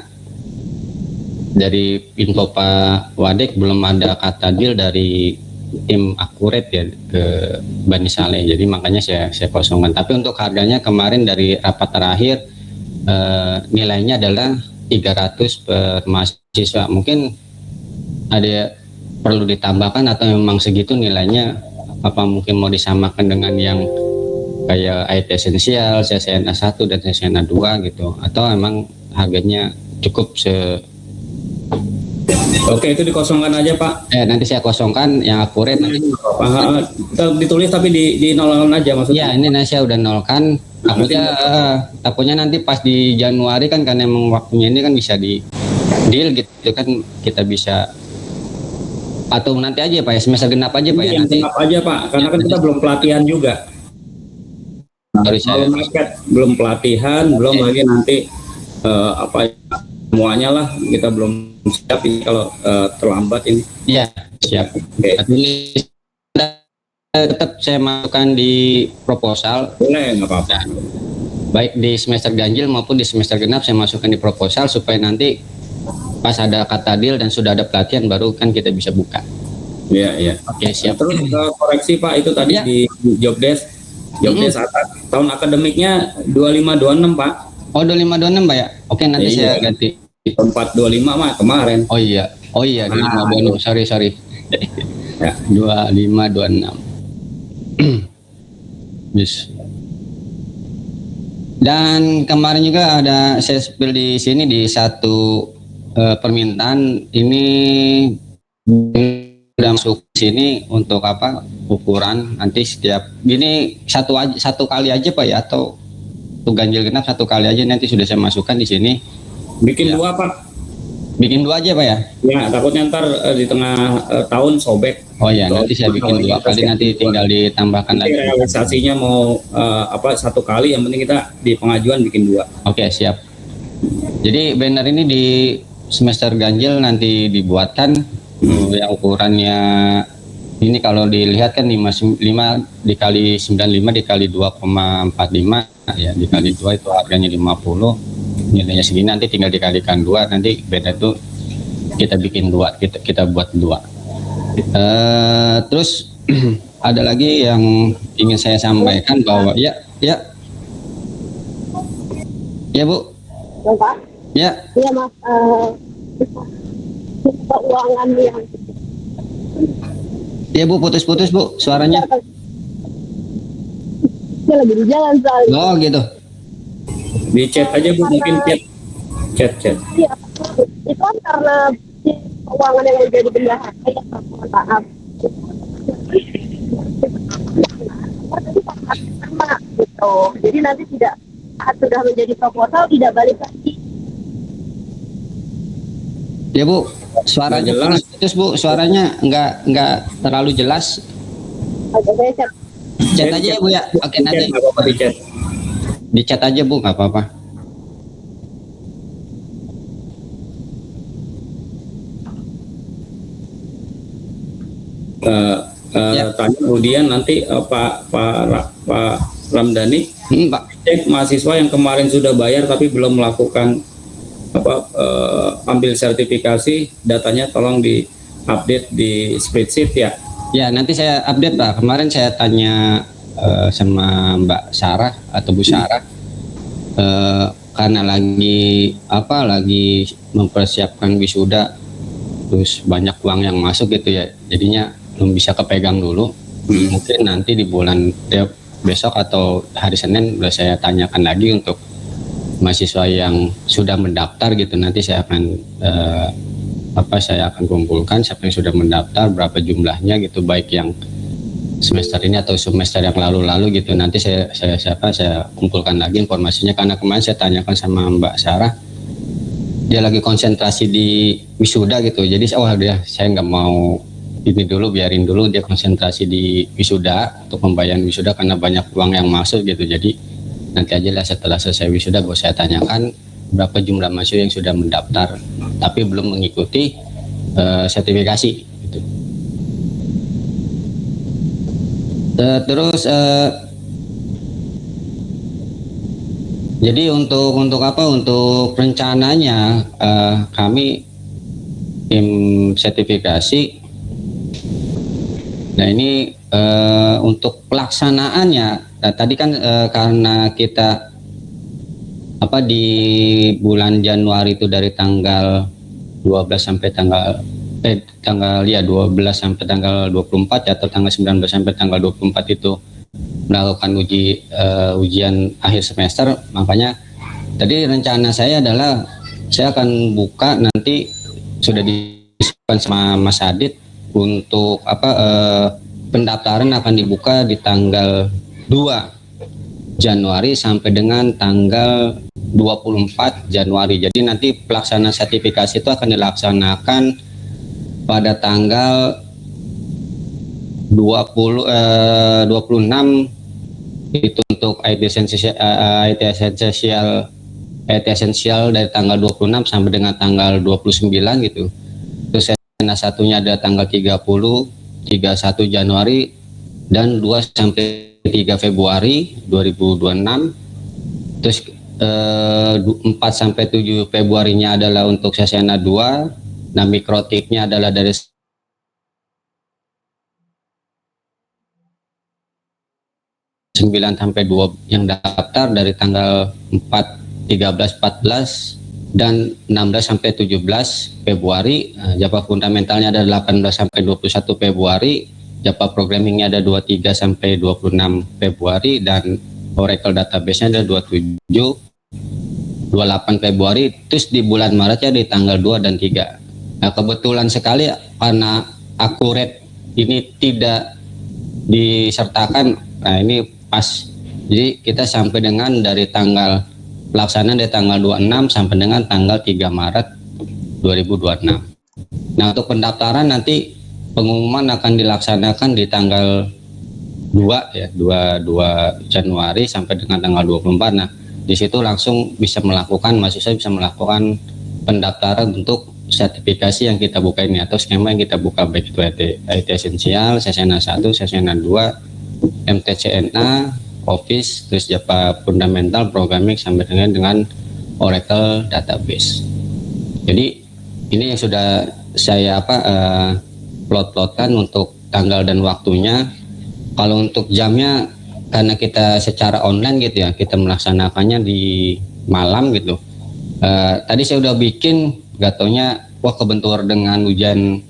dari info Pak Wadek belum ada kata deal dari tim akurat ya ke Bani Saleh, jadi makanya saya kosongkan. Tapi untuk harganya kemarin dari rapat terakhir nilainya adalah 300 per mahasiswa. Mungkin ada perlu ditambahkan atau memang segitu nilainya, apa mungkin mau disamakan dengan yang kayak IT esensial, CCNA 1 dan CCNA 2 gitu, atau memang harganya cukup Oke, itu dikosongkan aja Pak. Nanti saya kosongkan yang akurat nanti. Ditulis tapi di nolkan aja maksudnya. Ya, ini saya udah nolkan. Takutnya nanti pas di Januari kan, karena emang waktunya ini kan bisa di deal gitu kan, kita bisa, atau nanti aja Pak ya, semester genap aja Pak ya nanti. Genap aja Pak, karena kan kita belum pelatihan juga. Belum pelatihan, belum lagi nanti semuanya lah, kita belum siap ini kalau terlambat ini. Iya, siap. Okay. Tetap saya masukkan di proposal. Boleh, nggak apa-apa. Baik di semester ganjil maupun di semester genap saya masukkan di proposal supaya nanti pas ada kata deal dan sudah ada pelatihan baru kan kita bisa buka. Iya, iya. Oke, siap. Terus koreksi Pak, itu tadi di job desk atas tahun akademiknya 25-26 Pak. Oh 2526 Pak ya. Oke nanti Iya. saya ganti. 425 mah kemarin. Oh iya 2526 sorry. Ya. 2526. Bis. Dan kemarin juga ada saya spill di sini di satu permintaan ini udah masuk sini untuk apa ukuran nanti setiap ini satu kali aja Pak ya atau untuk ganjil genap satu kali aja nanti sudah saya masukkan di sini. Bikin Ya. 2 Pak. Bikin 2 aja Pak ya. Ya takutnya ntar di tengah tahun sobek. Oh ya nanti saya bikin 2 kali nanti tinggal ditambahkan Nanti lagi. realisasinya mau satu kali, yang penting kita di pengajuan bikin 2. Oke siap. Jadi banner ini di semester ganjil nanti dibuatkan yang ukurannya ini kalau dilihat kan 5 dikali 95 dikali 2,45 ya dikali 2 itu harganya 50, nilainya segini, nanti tinggal dikalikan 2, nanti beda itu kita bikin 2, kita buat 2. Terus ada lagi yang ingin saya sampaikan bahwa ya Bu. Bapak? Ya. Iya Mas, keuangan yang Ya Bu, putus-putus Bu suaranya. saya lagi di jalan soalnya. Oh gitu. Di chat aja Bu, mungkin chat. Iya, itu kan karena keuangan yang menjadi bendahara ya, mohon maaf. Sama gitu. Jadi nanti tidak saat sudah menjadi proposal tidak balik lagi. Ya Bu, suaranya Nggak jelas. putus Bu, suaranya nggak terlalu jelas. Oke, saya chat. Chat aja ya Bu ya. Oke nanti Nggak apa-apa, di chat. di chat aja Bu, nggak apa-apa. Tanya kemudian nanti Pak Ramdhani Pak. cek mahasiswa yang kemarin sudah bayar tapi belum melakukan ambil sertifikasi, datanya tolong di update di spreadsheet ya. Ya nanti saya update Pak. Kemarin saya tanya sama Mbak Sarah atau Bu Sarah karena lagi mempersiapkan wisuda, terus banyak uang yang masuk gitu ya, jadinya belum bisa kepegang dulu. Mungkin nanti di bulan besok atau hari Senin udah saya tanyakan lagi untuk mahasiswa yang sudah mendaftar gitu. Nanti saya akan saya akan kumpulkan siapa yang sudah mendaftar, berapa jumlahnya gitu, baik yang semester ini atau semester yang lalu-lalu gitu. Nanti saya kumpulkan lagi informasinya, karena kemarin saya tanyakan sama Mbak Sarah, dia lagi konsentrasi di wisuda gitu. Jadi saya nggak mau ini dulu, biarin dulu dia konsentrasi di wisuda untuk pembayaran wisuda karena banyak uang yang masuk gitu. Jadi nanti aja lah setelah selesai wisuda baru saya tanyakan berapa jumlah mahasiswa yang sudah mendaftar tapi belum mengikuti sertifikasi gitu. Terus jadi untuk rencananya kami tim sertifikasi. Nah ini untuk pelaksanaannya, tadi kan karena kita di bulan Januari itu dari tanggal 12 sampai tanggal 12 sampai tanggal 24 atau tanggal 19 sampai tanggal 24 itu melakukan ujian akhir semester. Makanya tadi rencana saya adalah saya akan buka, nanti sudah disebutkan sama Mas Adit untuk pendaftaran akan dibuka di tanggal 2 Januari sampai dengan tanggal 24 Januari. Jadi nanti pelaksanaan sertifikasi itu akan dilaksanakan pada tanggal 26 itu untuk IT esensial dari tanggal 26 sampai dengan tanggal 29 gitu. Terus satunya ada tanggal 31 Januari dan 2 sampai 3 Februari 2026. Terus 4 sampai 7 Februarinya adalah untuk sesena 2. Nah, mikrotiknya adalah dari 9 sampai 2 yang daftar dari tanggal 4 13, 14 dan 16 sampai 17 Februari. Java fundamentalnya ada 18 sampai 21 Februari, Java programmingnya ada 23 sampai 26 Februari, dan Oracle database-nya ada 27 28 Februari. Terus di bulan Maretnya di tanggal 2 dan 3. Nah, kebetulan sekali karena akurat ini tidak disertakan. Nah, ini pas. Jadi kita sampai dengan dari tanggal pelaksanaan dari tanggal 26 sampai dengan tanggal 3 Maret 2026. Nah, untuk pendaftaran nanti pengumuman akan dilaksanakan di tanggal 2 Januari sampai dengan tanggal 24. Nah, di situ langsung bisa melakukan, mahasiswa bisa melakukan pendaftaran untuk sertifikasi yang kita buka ini atau skema yang kita buka, baik itu IT Esensial, CCNA 1, CCNA 2, MTCNA, Office, terus Java Fundamental, Programming sampai dengan Oracle Database. Jadi ini yang sudah saya plot-plotkan untuk tanggal dan waktunya. Kalau untuk jamnya, karena kita secara online gitu ya, kita melaksanakannya di malam gitu. Tadi saya udah bikin, gak taunya wah kebentur dengan ujian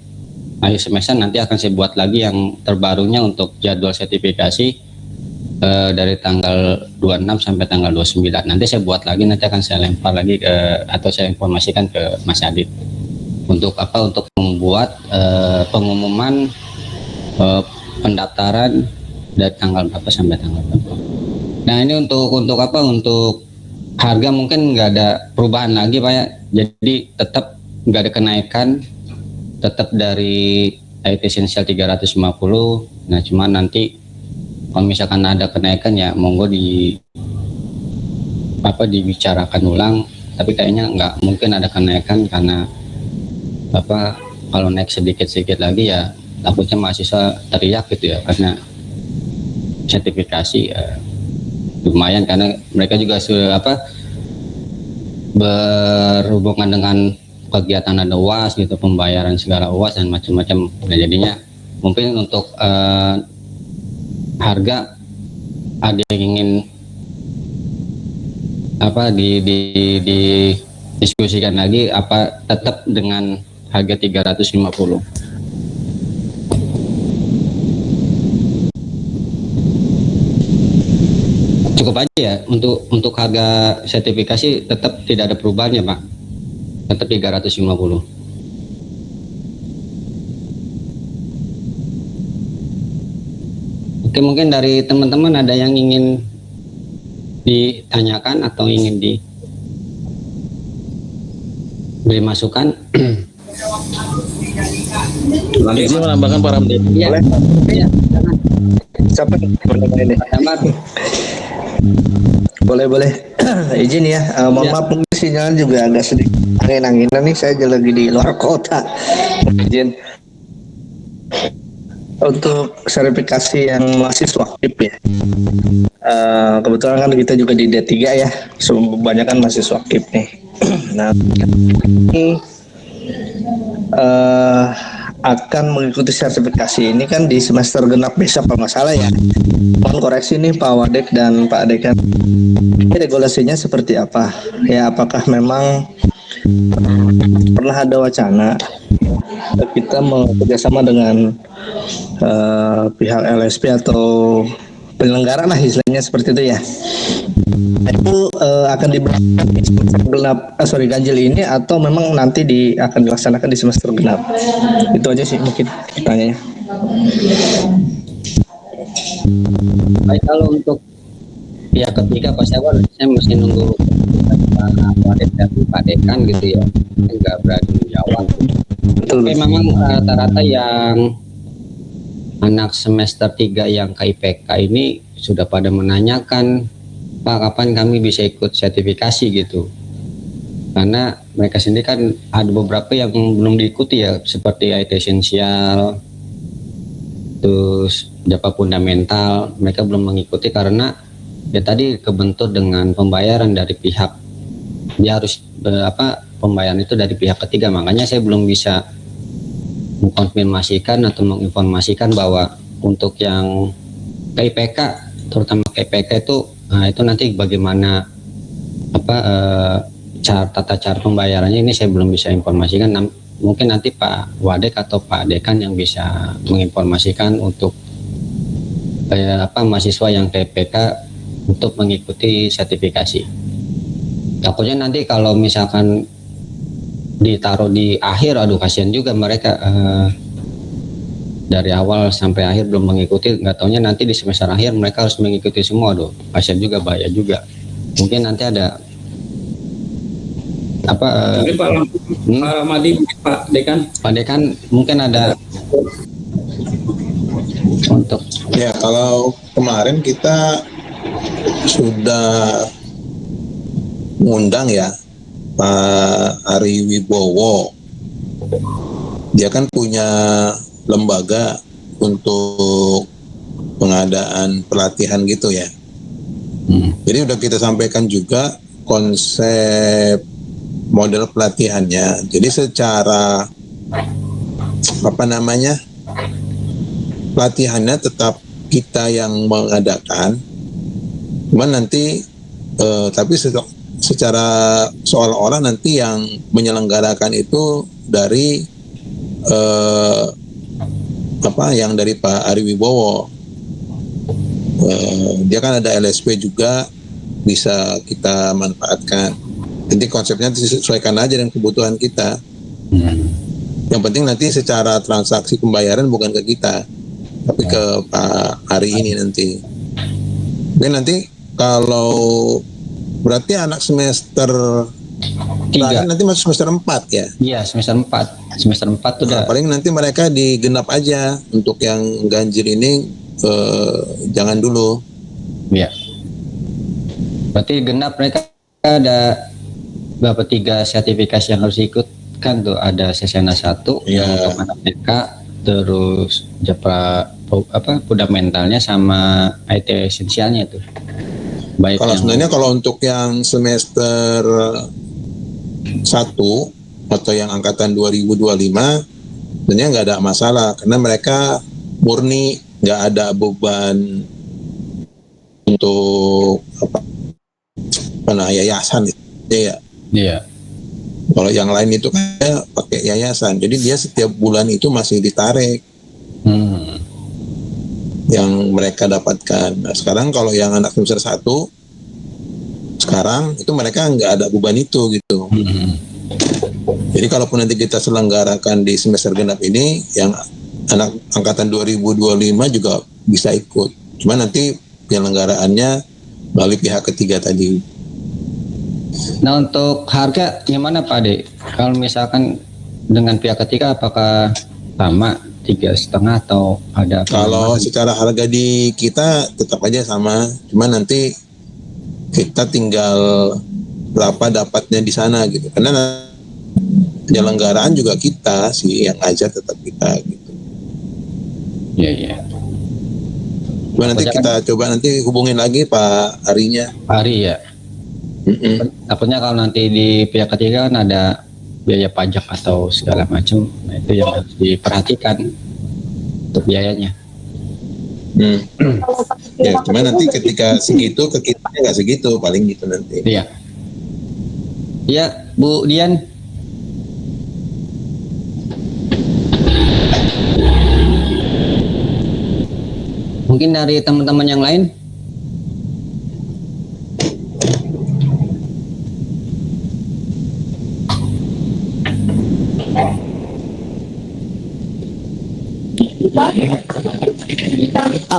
akhir semester, nanti akan saya buat lagi yang terbarunya untuk jadwal sertifikasi dari tanggal 26 sampai tanggal 29. Nanti saya buat lagi, nanti akan saya lempar lagi atau saya informasikan ke Mas Adit untuk untuk membuat pengumuman pendaftaran dari tanggal berapa sampai tanggal berapa. Nah, ini untuk harga mungkin nggak ada perubahan lagi Pak ya. Jadi tetap nggak ada kenaikan, tetap dari IT Essential 350. Nah, cuman nanti kalau misalkan ada kenaikan ya monggo dibicarakan ulang, tapi kayaknya nggak mungkin ada kenaikan karena kalau naik sedikit lagi ya takutnya mahasiswa teriak gitu ya, karena sertifikasi lumayan, karena mereka juga sudah berhubungan dengan kegiatan ada UAS gitu, pembayaran segala UAS dan macam-macam. Nah, jadinya mungkin untuk harga ada yang ingin diskusikan lagi, tetap dengan harga 350. Cukup aja ya untuk harga sertifikasi, tetap tidak ada perubahannya Pak, tetap 350. Oke, mungkin dari teman-teman ada yang ingin ditanyakan atau ingin diberi masukan. Izin menambahkan para mendidik. Ya. Boleh? Ya, Siapa ini? Boleh. Izin ya. Mohon maaf, mungkin sinyal juga agak sedikit angin-anginan nih. Saya lagi di luar kota. Izin. Untuk verifikasi yang mahasiswa aktif ya. Kebetulan kan kita juga di D3 ya. Kebanyakan mahasiswa aktif nih. Nah, ini akan mengikuti sertifikasi ini kan di semester genap besok kalau nggak salah ya. Mohon koreksi nih Pak Wadek dan Pak Dekan. Ini regulasinya seperti apa? Ya, apakah memang pernah ada wacana kita bekerjasama dengan pihak LSP atau penyelenggara lah istilahnya seperti itu ya. Itu akan diberlakukan di semester genap ganjil ini atau memang nanti akan dilaksanakan di semester genap. Itu aja sih mungkin pertanyaannya. Baik, kalau untuk pihak ketiga pasti saya masih nunggu Pak dan Pak Dekan gitu ya, nggak berani menjawab. Tapi memang rata-rata yang anak semester 3 yang KIPK ini sudah pada menanyakan, Pak, kapan kami bisa ikut sertifikasi gitu. Karena mereka sendiri kan ada beberapa yang belum diikuti ya, seperti IT Essential, terus Java Fundamental, mereka belum mengikuti karena ya tadi kebentur dengan pembayaran dari pihak, dia harus pembayaran itu dari pihak ketiga. Makanya saya belum bisa mengkonfirmasikan atau menginformasikan bahwa untuk yang KIPK, terutama KIPK itu nanti bagaimana tata cara pembayarannya ini saya belum bisa informasikan. Mungkin nanti Pak Wadek atau Pak Dekan yang bisa menginformasikan untuk mahasiswa yang TPK untuk mengikuti sertifikasi. Takutnya nanti kalau misalkan ditaruh di akhir, aduh kasihan juga mereka dari awal sampai akhir belum mengikuti, nggak taunya nanti di semester akhir mereka harus mengikuti semua, aduh kasihan juga, bahaya juga. Mungkin nanti ada Mungkin Pak Ramadi, Pak Dekan mungkin ada untuk Ya, kalau kemarin kita sudah mengundang ya Pak Ari Wibowo. Dia kan punya lembaga untuk pengadaan pelatihan gitu ya. Jadi udah kita sampaikan juga konsep model pelatihannya. Jadi secara pelatihannya tetap kita yang mengadakan, cuman nanti tapi secara seolah-olah nanti yang menyelenggarakan itu dari yang dari Pak Ari Wibowo. Dia kan ada LSP juga, bisa kita manfaatkan. Nanti konsepnya disesuaikan aja dengan kebutuhan kita. Yang penting nanti secara transaksi pembayaran bukan ke kita, tapi ke Pak Ari ini nanti. Dan nanti kalau berarti anak semester 3 nanti masuk semester 4 ya? Iya, semester 4. Semester 4 tuh udah. Paling nanti mereka digenap aja. Untuk yang ganjil ini jangan dulu. Iya. Berarti genap mereka ada berapa 3 sertifikasi yang harus ikut kan tuh, ada Sesena 1 yang untuk anak TK, terus fundamentalnya sama IT esensialnya tuh. Baik kalau sebenarnya kalau untuk yang semester 1 atau yang angkatan 2025 sebenarnya nggak ada masalah karena mereka murni, nggak ada beban untuk yayasan ya. Iya. Kalau yang lain itu kan pakai yayasan, jadi dia setiap bulan itu masih ditarik yang mereka dapatkan. Nah, sekarang kalau yang anak semester 1 sekarang itu mereka nggak ada beban itu gitu. Jadi kalaupun nanti kita selenggarakan di semester genap ini, yang anak angkatan 2025 juga bisa ikut. Cuma nanti penyelenggaraannya melalui pihak ketiga tadi. Nah, untuk harga gimana Pak De? Kalau misalkan dengan pihak ketiga apakah sama 3,5 atau ada? Kalau secara harga di kita tetap aja sama, cuma nanti kita tinggal berapa dapatnya di sana gitu. Karena penyelenggaraan juga kita sih yang ajar, tetap kita gitu. Iya. Cuma nanti kita coba nanti hubungin lagi Pak Arinya. Pak Ari ya. Takutnya kalau nanti di pihak ketiga kan ada biaya pajak atau segala macam, nah itu yang harus diperhatikan untuk biayanya. Ya, cuma nanti ketika segitu ke kita nggak segitu, paling gitu nanti. Iya. Iya, Bu Dian. Mungkin dari teman-teman yang lain.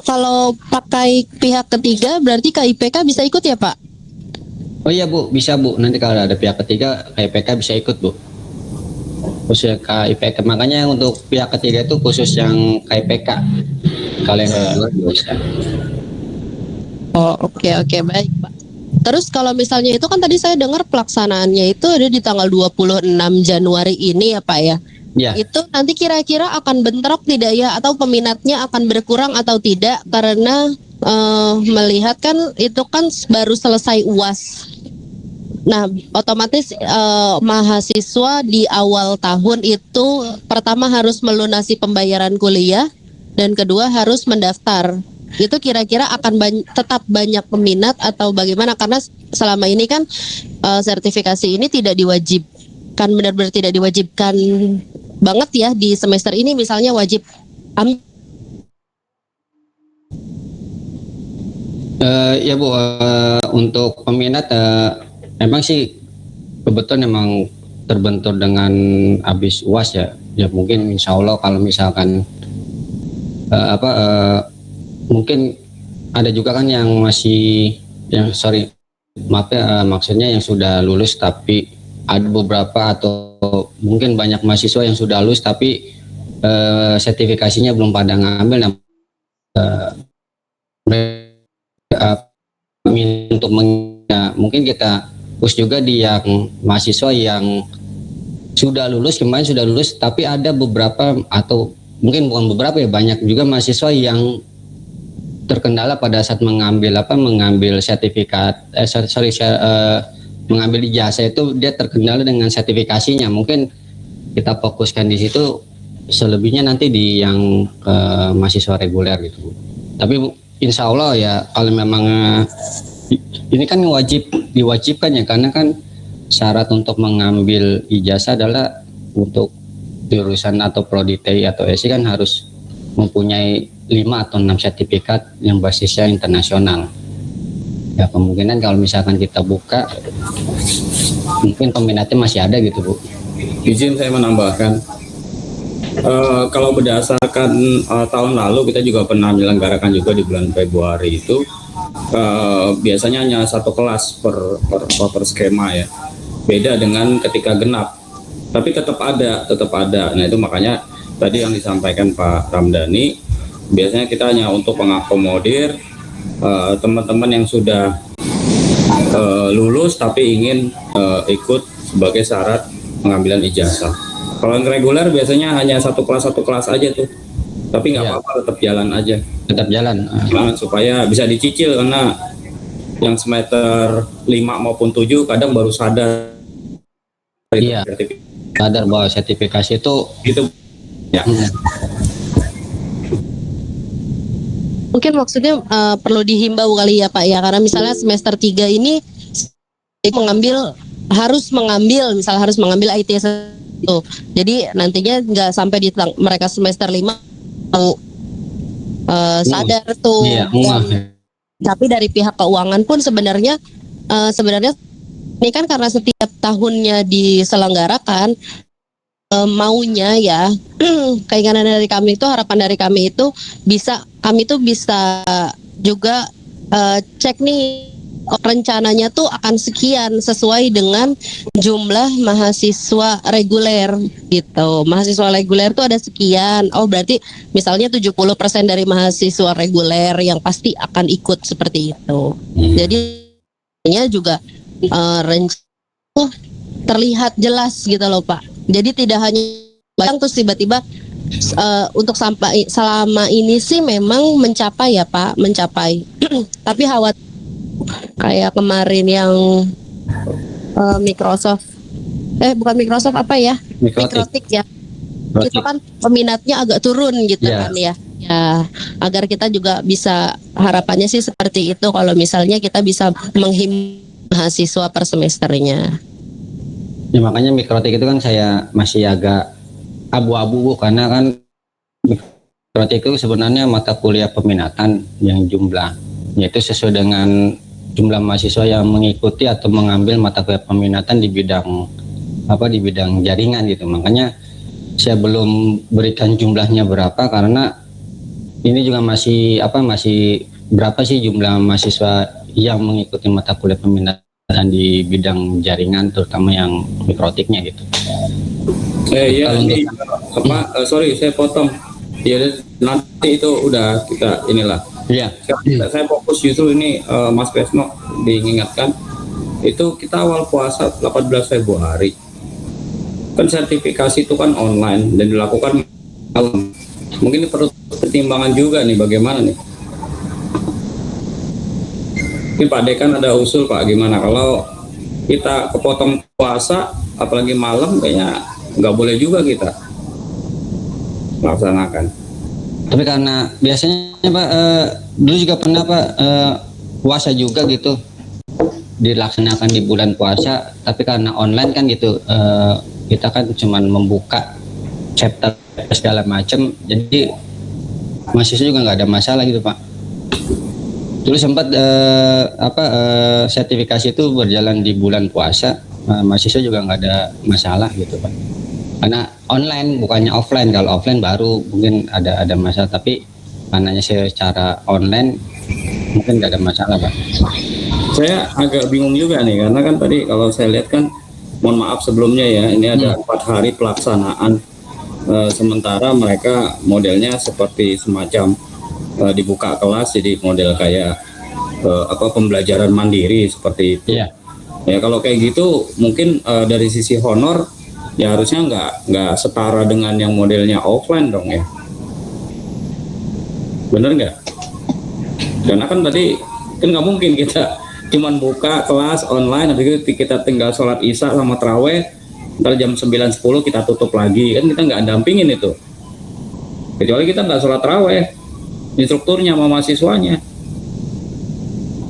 Kalau pakai pihak ketiga berarti KIPK bisa ikut ya Pak? Oh iya Bu, bisa Bu. Nanti kalau ada pihak ketiga, KIPK bisa ikut Bu. Khusus KIPK, makanya untuk pihak ketiga itu khusus yang KIPK. Kalau yang kedua bisa. Oh oke baik Pak. Terus kalau misalnya itu kan tadi saya dengar pelaksanaannya itu ada di tanggal 26 Januari ini ya Pak ya? Ya. Itu nanti kira-kira akan bentrok tidak ya, atau peminatnya akan berkurang atau tidak, karena melihat kan itu kan baru selesai UAS. Nah, otomatis mahasiswa di awal tahun itu pertama harus melunasi pembayaran kuliah dan kedua harus mendaftar itu kira-kira akan tetap banyak peminat atau bagaimana? Karena selama ini kan sertifikasi ini tidak diwajibkan, benar-benar tidak diwajibkan banget ya di semester ini, misalnya wajib Ya Bu, untuk peminat emang sih kebetulan emang terbentur dengan habis UAS ya. Ya mungkin insya Allah kalau misalkan mungkin ada juga kan yang masih maksudnya yang sudah lulus tapi ada beberapa atau mungkin banyak mahasiswa yang sudah lulus tapi sertifikasinya belum pada ngambil. Untuk mungkin kita push juga di yang mahasiswa yang kemarin sudah lulus tapi ada beberapa atau mungkin bukan beberapa ya, banyak juga mahasiswa yang terkendala pada saat mengambil sertifikat mengambil ijazah itu dia terkendala dengan sertifikasinya. Mungkin kita fokuskan di situ, selebihnya nanti di yang mahasiswa reguler gitu. Tapi insya Allah ya kalau memang ini kan diwajibkan ya, karena kan syarat untuk mengambil ijazah adalah untuk jurusan atau prodi TI atau SI kan harus mempunyai 5 atau 6 sertifikat yang basisnya internasional. Ya kemungkinan kalau misalkan kita buka mungkin peminatnya masih ada gitu Bu. Izin saya menambahkan, kalau berdasarkan tahun lalu kita juga pernah menyelenggarakan juga di bulan Februari itu biasanya hanya satu kelas per skema ya, beda dengan ketika genap, tapi tetap ada. Nah itu makanya tadi yang disampaikan Pak Ramdhani, biasanya kita hanya untuk mengakomodir teman-teman yang sudah lulus tapi ingin ikut sebagai syarat pengambilan ijazah. Kalau yang reguler biasanya hanya satu kelas aja tuh, tapi nggak apa-apa, tetap jalan aja. Tetap jalan. Supaya bisa dicicil, karena yang semester 5 maupun 7 kadang baru sadar. Iya. Sadar bahwa sertifikasi itu ya. Mungkin maksudnya perlu dihimbau kali ya Pak ya, karena misalnya semester 3 ini harus mengambil IT itu. Jadi nantinya nggak sampai di mereka semester 5 sadar tuh. Iya, tapi dari pihak keuangan pun sebenarnya ini kan karena setiap tahunnya diselenggarakan, maunya ya keinginan dari kami itu, harapan dari kami itu kami bisa juga cek nih rencananya tuh akan sekian sesuai dengan jumlah mahasiswa reguler gitu. Mahasiswa reguler tuh ada sekian. Oh berarti misalnya 70% dari mahasiswa reguler yang pasti akan ikut seperti itu. Jadi juga rencana terlihat jelas gitu loh Pak. Jadi tidak hanya bayang terus tiba-tiba untuk sampai selama ini sih memang mencapai ya Pak, tapi khawatir kayak kemarin yang Mikrotik ya. Itu kan peminatnya agak turun gitu kan ya. Ya, agar kita juga bisa, harapannya sih seperti itu kalau misalnya kita bisa menghimpun mahasiswa per semesternya. Ya makanya Mikrotik itu kan saya masih agak abu-abu karena kan Mikrotik itu sebenarnya mata kuliah peminatan yang yaitu sesuai dengan jumlah mahasiswa yang mengikuti atau mengambil mata kuliah peminatan di bidang jaringan gitu. Makanya saya belum berikan jumlahnya berapa, karena ini juga masih berapa sih jumlah mahasiswa yang mengikuti mata kuliah peminatan di bidang jaringan, terutama yang Mikrotiknya gitu. Sorry saya potong. Ya nanti itu udah kita inilah. Iya. Saya fokus justru ini Mas Kresno diingatkan itu kita awal puasa 18 Februari. Kan sertifikasi itu kan online dan dilakukan malam. Mungkin perlu pertimbangan juga nih, bagaimana nih? Ini Pak Dekan ada usul Pak, gimana kalau kita kepotong puasa apalagi malam, kayaknya nggak boleh juga kita laksanakan. Tapi karena biasanya Pak, dulu juga pernah Pak, puasa juga gitu dilaksanakan di bulan puasa, tapi karena online kan gitu, kita kan cuman membuka chapter segala macam, jadi mahasiswa juga nggak ada masalah gitu Pak. Dulu sempat sertifikasi itu berjalan di bulan puasa, mahasiswa juga nggak ada masalah gitu Pak. Karena online bukannya offline, kalau offline baru mungkin ada masalah, tapi karena secara online mungkin nggak ada masalah Pak. Saya agak bingung juga nih, karena kan tadi kalau saya lihat kan, mohon maaf sebelumnya ya, ini ada 4 hari pelaksanaan, sementara mereka modelnya seperti semacam dibuka kelas, jadi model kayak pembelajaran mandiri seperti itu. Iya. Ya kalau kayak gitu mungkin dari sisi honor ya harusnya nggak setara dengan yang modelnya offline dong ya. Bener nggak? Karena kan tadi kan nggak mungkin kita cuman buka kelas online, habis itu kita tinggal sholat isya sama terawih, ntar jam 9.10 kita tutup lagi, kan kita nggak dampingin itu. Kecuali kita nggak sholat terawih, instrukturnya sama mahasiswanya.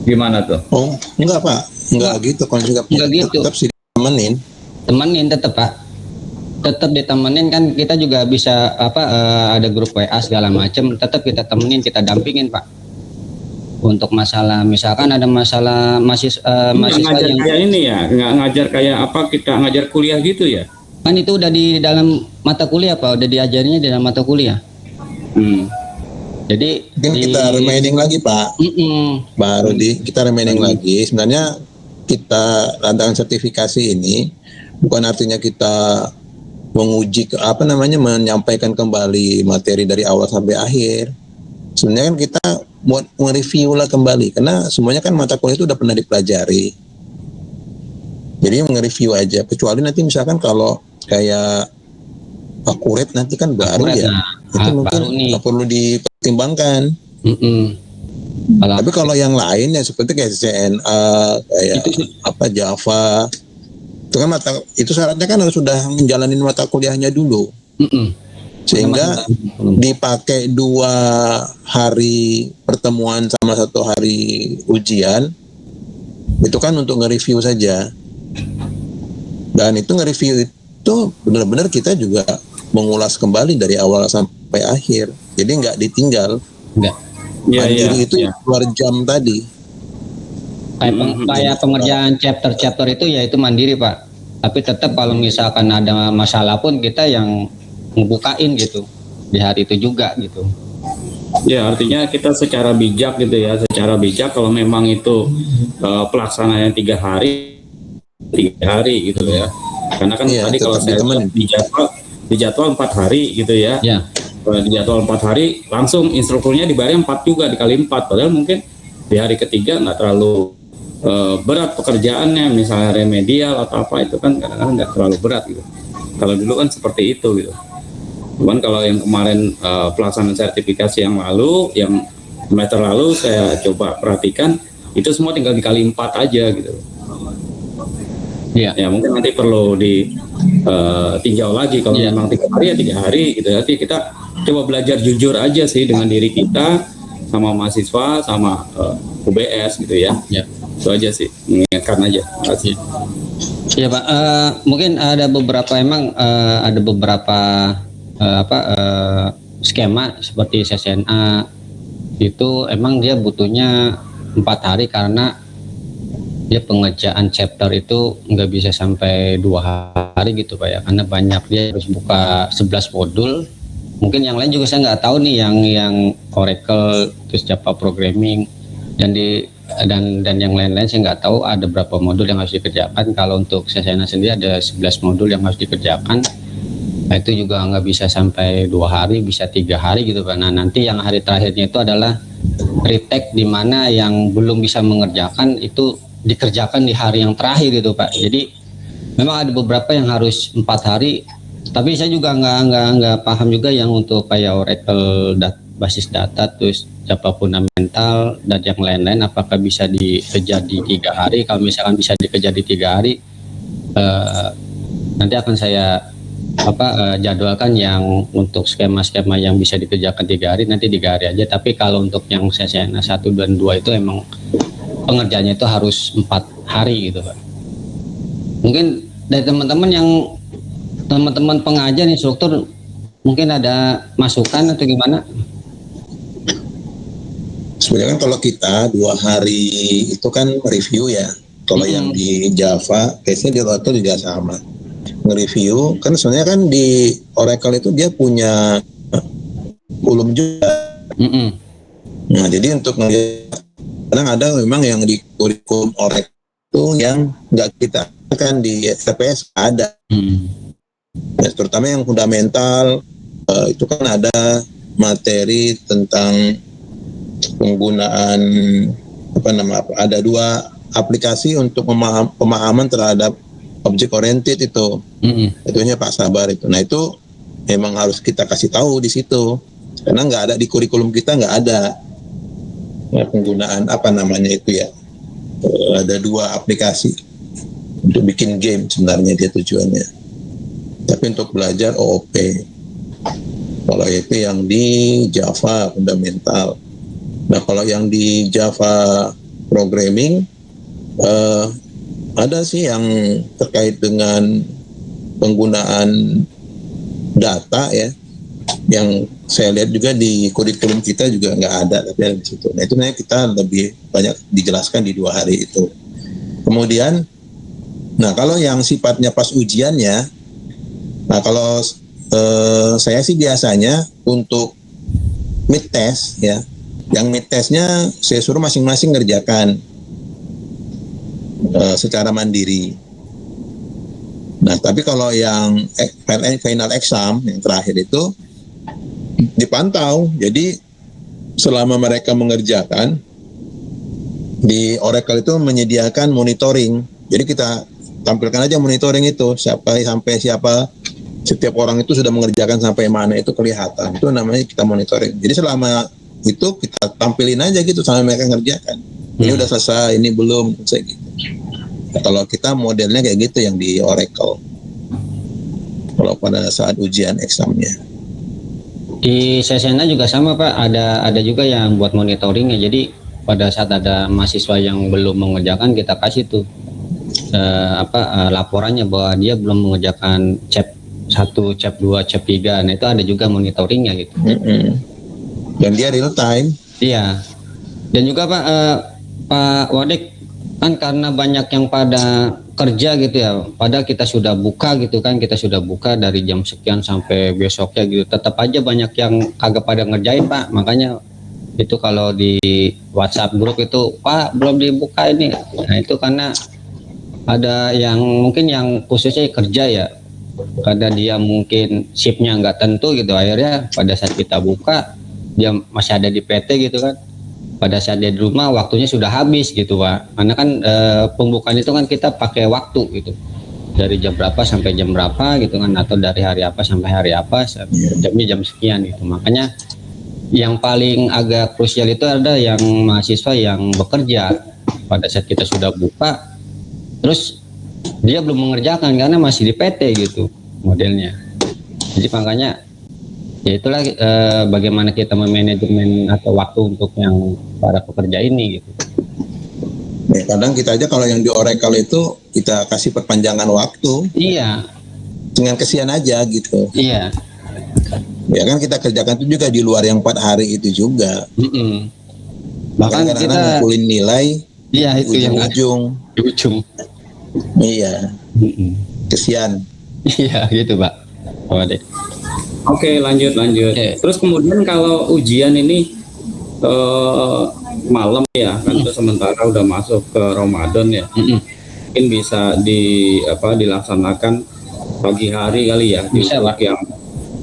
Gimana tuh? Oh, enggak Pak, enggak gitu konsepnya. Enggak gitu. Tetap sih temenin Tetap Pak, tetap ditemenin kan, kita juga bisa ada grup WA segala macam, tetap kita temenin, kita dampingin Pak. Untuk masalah misalkan ada masalah mahasiswa ngajar yang kayak ini ya, nggak ngajar kayak kita ngajar kuliah gitu ya? kan itu udah di dalam mata kuliah Pak, udah diajarinya di dalam mata kuliah. Jadi mungkin kita remaining lagi Pak. Baru kita remaining lagi. Sebenarnya kita rancangan sertifikasi ini bukan artinya kita menguji menyampaikan kembali materi dari awal sampai akhir. Sebenarnya kan kita mau mereview lah kembali, karena semuanya kan mata kuliah itu udah pernah dipelajari. Jadi nge-review aja, kecuali nanti misalkan kalau kayak akurat nanti kan baru ya, itu mungkin nggak perlu dipertimbangkan. Tapi kalau yang lain ya seperti kayak CNA, kayak Java, itu kan itu syaratnya kan harus sudah menjalani mata kuliahnya dulu. Sehingga dipakai 2 hari pertemuan sama 1 hari ujian, itu kan untuk nge-review saja. Dan itu nge-review itu benar-benar kita juga mengulas kembali dari awal sampai akhir. Jadi nggak ditinggal. Mandiri itu keluar jam tadi. Kayak pengerjaan chapter itu ya itu mandiri Pak. Tapi tetap kalau misalkan ada masalah pun kita yang ngebukain gitu di hari itu juga gitu. Ya artinya kita secara bijak gitu ya, secara bijak kalau memang itu pelaksanaannya 3 hari gitu ya. Karena kan tadi kalau saya di jadwal 4 hari gitu ya. Di jadwal 4 hari langsung instrukturnya dibayar 4 juga dikali 4, padahal mungkin di hari ketiga nggak terlalu berat pekerjaannya, misalnya remedial atau apa, itu kan kadang-kadang nggak terlalu berat gitu. Kalau dulu kan seperti itu gitu. Cuman kalau yang kemarin pelaksanaan sertifikasi yang lalu, yang semester lalu saya coba perhatikan, itu semua tinggal dikali 4 aja gitu. Ya mungkin nanti perlu ditinjau lagi kalau memang 3 hari ya 3 hari gitu. Nanti kita coba belajar jujur aja sih dengan diri kita, sama mahasiswa, sama UBS gitu ya. Itu aja sih, mengingatkan aja. Terima kasih. Ya Pak, mungkin ada beberapa skema seperti SSNA itu emang dia butuhnya 4 hari karena dia pengerjaan chapter itu nggak bisa sampai 2 hari gitu Pak ya, karena banyak, dia harus buka 11 modul. Mungkin yang lain juga saya nggak tahu nih, yang Oracle terus Java programming dan yang lain-lain saya nggak tahu ada berapa modul yang harus dikerjakan. Kalau untuk SSNA sendiri ada 11 modul yang harus dikerjakan. Nah, itu juga nggak bisa sampai 2 hari, bisa 3 hari gitu Pak. Nah nanti yang hari terakhirnya itu adalah retake, di mana yang belum bisa mengerjakan itu dikerjakan di hari yang terakhir gitu Pak. Jadi memang ada beberapa yang harus 4 hari, tapi saya juga nggak paham juga yang untuk kayak Oracle basis data, terus Java fundamental dan yang lain-lain apakah bisa dikejar di 3 hari. Kalau misalkan bisa dikejar di 3 hari, nanti akan saya jadwalkan yang untuk skema-skema yang bisa dikerjakan 3 hari nanti 3 hari aja, tapi kalau untuk yang CCNA 1 dan 2 itu emang pengerjaannya itu harus 4 hari gitu Pak. Mungkin dari teman-teman pengajar instruktur mungkin ada masukan atau gimana? Sebenarnya kan kalau kita 2 hari itu kan review ya. Kalau yang di Java, case-nya di Roto juga sama. Nge-review, kan sebenarnya kan di Oracle itu dia punya kurikulum juga. Nah, jadi untuk kadang ada memang yang di kurikulum Oracle itu yang nggak kita kan di TPS ada. Ya, terutama yang fundamental itu kan ada materi tentang penggunaan ada 2 aplikasi untuk pemahaman terhadap object oriented itu. Itunya Pak Sabar itu. Nah, itu memang harus kita kasih tahu di situ. Karena nggak ada di kurikulum kita, nggak ada penggunaan itu ya. Ada 2 aplikasi untuk bikin game sebenarnya dia tujuannya. Tapi untuk belajar OOP. Kalau itu yang di Java fundamental. Nah, kalau yang di Java programming ada sih yang terkait dengan penggunaan data ya, yang saya lihat juga di kurikulum kita juga nggak ada, tapi ada di situ. Nah, itu kita lebih banyak dijelaskan di 2 hari itu. Kemudian, nah kalau yang sifatnya pas ujiannya, nah kalau saya sih biasanya untuk mid test ya, yang mid testnya saya suruh masing-masing ngerjakan secara mandiri. Nah, tapi kalau yang final exam yang terakhir itu dipantau. Jadi selama mereka mengerjakan, di Oracle itu menyediakan monitoring. Jadi kita tampilkan aja monitoring itu, sampai siapa setiap orang itu sudah mengerjakan sampai mana itu kelihatan. Itu namanya kita monitoring. Jadi selama itu kita tampilin aja gitu sampai mereka ngerjakan. Ini udah selesai, ini belum, selesai gitu. Nah, kalau kita modelnya kayak gitu yang di Oracle. Kalau pada saat ujian examnya. Di CCNA juga sama Pak, ada juga yang buat monitoringnya. Jadi pada saat ada mahasiswa yang belum mengerjakan, kita kasih tuh laporannya bahwa dia belum mengerjakan chap 1, chap 2, chap 3. Nah, itu ada juga monitoringnya gitu. Dan dia real time. Iya. Dan juga Pak Wadek, kan karena banyak yang pada kerja gitu ya, padahal kita sudah buka gitu kan, kita sudah buka dari jam sekian sampai besoknya gitu, tetap aja banyak yang kagak pada ngerjain Pak. Makanya itu kalau di WhatsApp grup itu, Pak belum dibuka ini. Nah, itu karena ada yang mungkin yang khususnya kerja ya, karena dia mungkin shiftnya nggak tentu gitu, akhirnya pada saat kita buka dia masih ada di PT gitu kan, pada saat dia di rumah waktunya sudah habis gitu Pak. Karena kan pembukaan itu kan kita pakai waktu gitu, dari jam berapa sampai jam berapa gitu kan, atau dari hari apa sampai hari apa, jamnya jam sekian gitu. Makanya yang paling agak krusial itu ada yang mahasiswa yang bekerja pada saat kita sudah buka, terus dia belum mengerjakan karena masih di PT gitu modelnya. Jadi makanya ya itulah bagaimana kita memanajemen atau waktu untuk yang para pekerja ini gitu. Ya, kadang kita aja kalau yang di Oracle itu kita kasih perpanjangan waktu. Iya. Dengan kesian aja gitu. Iya. Ya kan kita kerjakan itu juga di luar yang 4 hari itu juga. Bahkan kita ngumpulin nilai. Iya, itu yang di ujung. Iya. Kesian. Iya gitu Pak. Oke, lanjut. Terus kemudian kalau ujian ini malam ya, kan itu sementara udah masuk ke Ramadan ya, mungkin bisa dilaksanakan pagi hari kali ya, bisa Pak.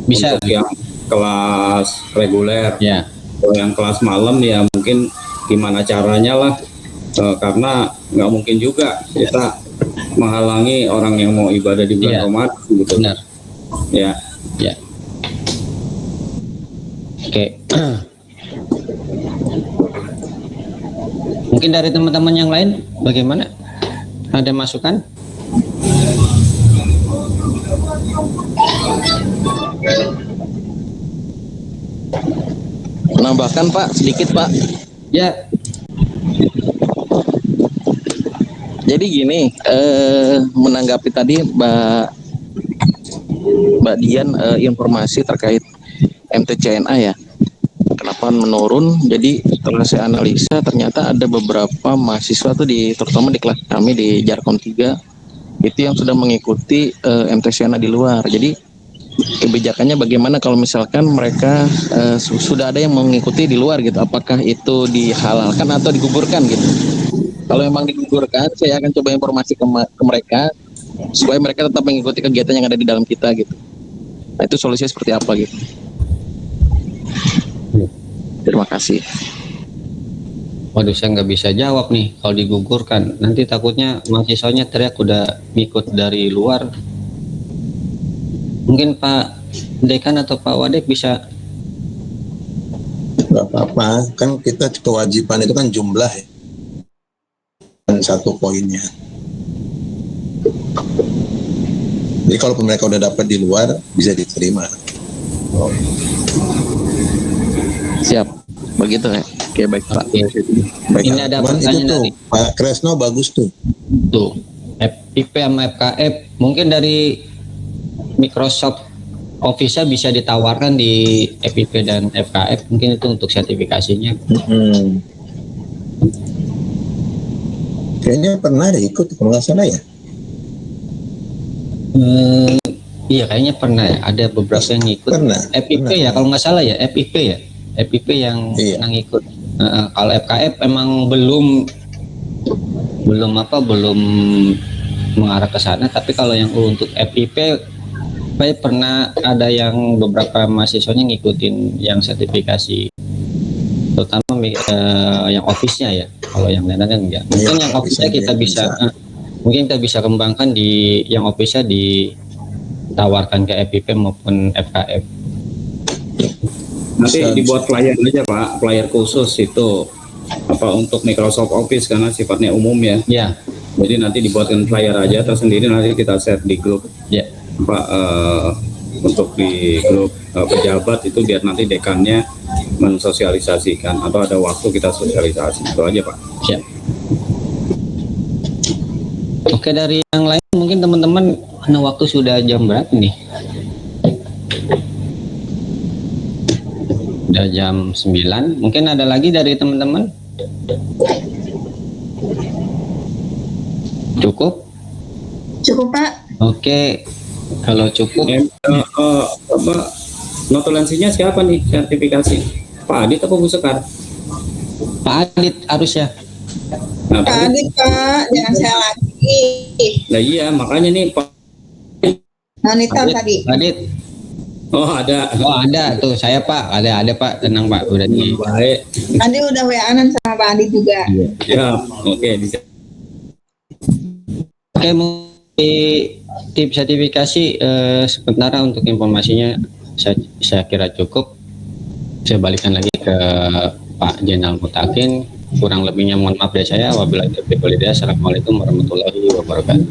Bisa untuk yang kelas reguler ya. Kalau yang kelas malam ya mungkin gimana caranya lah, karena nggak mungkin juga kita menghalangi orang yang mau ibadah di bulan Ramadan gitu. Benar. Ya. Oke. Mungkin dari teman-teman yang lain bagaimana? Ada masukan? menambahkan Pak sedikit Pak. Ya, Jadi gini, menanggapi tadi Mbak Dian informasi terkait MTCNA ya, kenapa menurun? Jadi setelah saya analisa ternyata ada beberapa mahasiswa tuh terutama di kelas kami di Jarkom 3 itu yang sudah mengikuti MTCNA di luar. Jadi kebijakannya bagaimana kalau misalkan mereka sudah ada yang mengikuti di luar gitu? Apakah itu dihalalkan atau digugurkan gitu? Kalau memang digugurkan, saya akan coba informasi ke mereka supaya mereka tetap mengikuti kegiatan yang ada di dalam kita gitu. Nah, itu solusinya seperti apa gitu. Terima kasih. waduh saya nggak bisa jawab nih kalau digugurkan. Nanti takutnya mahasiswanya teriak udah ngikut dari luar. Mungkin Pak Dekan atau Pak Wadek bisa. Nggak apa-apa, kan kita kewajiban itu kan jumlah ya. Dan satu poinnya. Jadi kalau mereka udah dapat di luar bisa diterima. Siap. Begitu ya. Oke, baik Pak. Baik, Ini ada cuman itu pertanyaan tuh dari Pak Kresno bagus tuh. tuh FIP sama FKF. Mungkin dari Microsoft Office bisa ditawarkan di FIP dan FKF. Mungkin itu untuk sertifikasinya. Kayaknya pernah deh ikut kalau nggak salah ya. Iya kayaknya pernah ya. Ada beberapa yang ikut. Pernah. FIP pernah. ya kalau nggak salah ya. FIP ya. FIP yang Iya. yang ikut. Kalau FKF emang belum mengarah ke sana. Tapi kalau yang untuk FIP, saya pernah ada yang beberapa mahasiswanya ngikutin yang sertifikasi, terutama yang office-nya ya. Kalau yang lain kan enggak. Mungkin yang office-nya kita bisa kembangkan di yang office-nya ditawarkan ke FIP maupun FKF. Nanti dibuat flyer aja Pak, flyer khusus itu apa untuk Microsoft Office karena sifatnya umum ya. Ya. Jadi nanti dibuatkan flyer aja tersendiri, nanti kita share di grup. Ya. Pak untuk di grup pejabat itu biar nanti dekannya mensosialisasikan atau ada waktu kita sosialisasi. Itu aja Pak. Siap. Oke, dari yang lain mungkin teman-teman, karena waktu sudah jam berapa nih? Udah jam 9. Mungkin ada lagi dari teman-teman? Cukup? Cukup Pak. Oke. Kalau cukup, notulensinya siapa nih sertifikasi? Pak Adit atau Bu Sekar? Pak Adit harusnya. Nah, Pak Adit Pak, jangan saya lagi. Nah iya makanya nih Pak Nonita tadi. Adit. Oh ada. Oh ada tuh saya Pak. Ada Pak. Tenang Pak. Udah di. Baik. Tadi udah WA-an sama Pak Adit juga. Ya, oke bisa. Oke, tips sertifikasi sementara untuk informasinya saya kira cukup. Saya balikan lagi ke Pak Jenal Mutakin. Kurang lebihnya mohon maaf dari saya. Wabillahi taufiq wal hidayah. Assalamualaikum warahmatullahi wabarakatuh.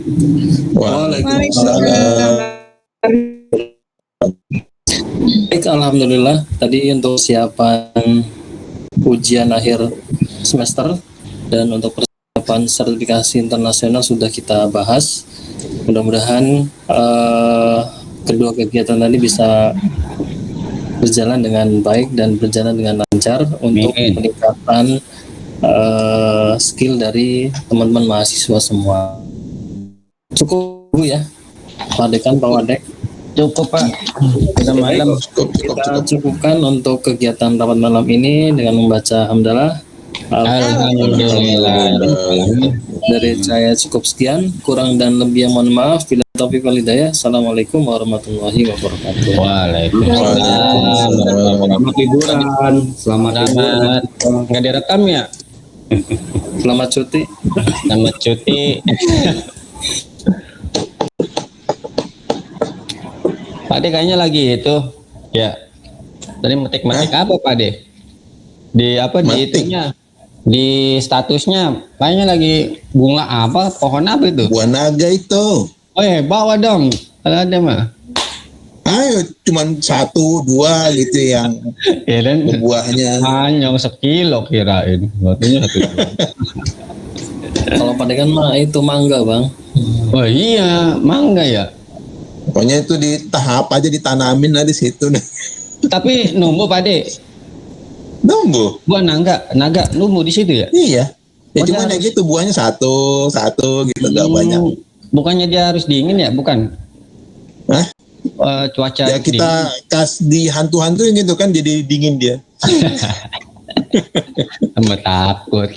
Waalaikumsalam. Baik, alhamdulillah. Tadi untuk persiapan ujian akhir semester dan untuk persiapan sertifikasi internasional sudah kita bahas. Mudah-mudahan kedua kegiatan tadi bisa berjalan dengan baik dan berjalan dengan lancar untuk peningkatan skill dari teman-teman mahasiswa semua. Cukup Bu ya, Pak Dekan, Pak Wadek. Cukup Pak. Kita malam. Kita cukupkan untuk kegiatan rapat malam ini dengan membaca hamdalah. Alhamdulillah. Dari saya cukup sekian, kurang dan lebih mohon maaf. Bila taufiq wal hidayah. Assalamualaikum warahmatullahi wabarakatuh. Waalaikumsalam. Selamat liburan. Selamat liburan. Nggak direkam ya? Selamat cuti. Selamat cuti. Pak De kayaknya lagi itu ya tadi metik apa Pak De di apa di itunya di statusnya kayaknya lagi bunga apa pohon apa itu buah naga itu. Oh ya bawa dong kalau ada mah Ayo, cuman 1, 2 gitu yang Ya dan buahnya. hanya sekilo kirain. Waktunya 1 kilo. Kalau Pak Dekan mah itu mangga, Bang. Oh iya, mangga ya. Pokoknya itu di tahap aja ditanamin lah di situ. Tapi numbuh Pak De. Numbuh. Buah naga numbuh di situ ya? Iya. Ya Oh, cuman dia ya gitu buahnya satu gitu nggak banyak. Bukannya dia harus dingin ya? Bukan. Hah? Cuaca Ya kita kas di hantu-hantu gitu kan jadi dingin dia. Tambah takut.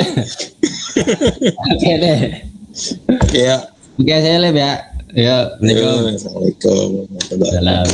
Oke deh. Kayak Oke saya lihat ya. Ya, Assalamualaikum. Assalamualaikum. Salam.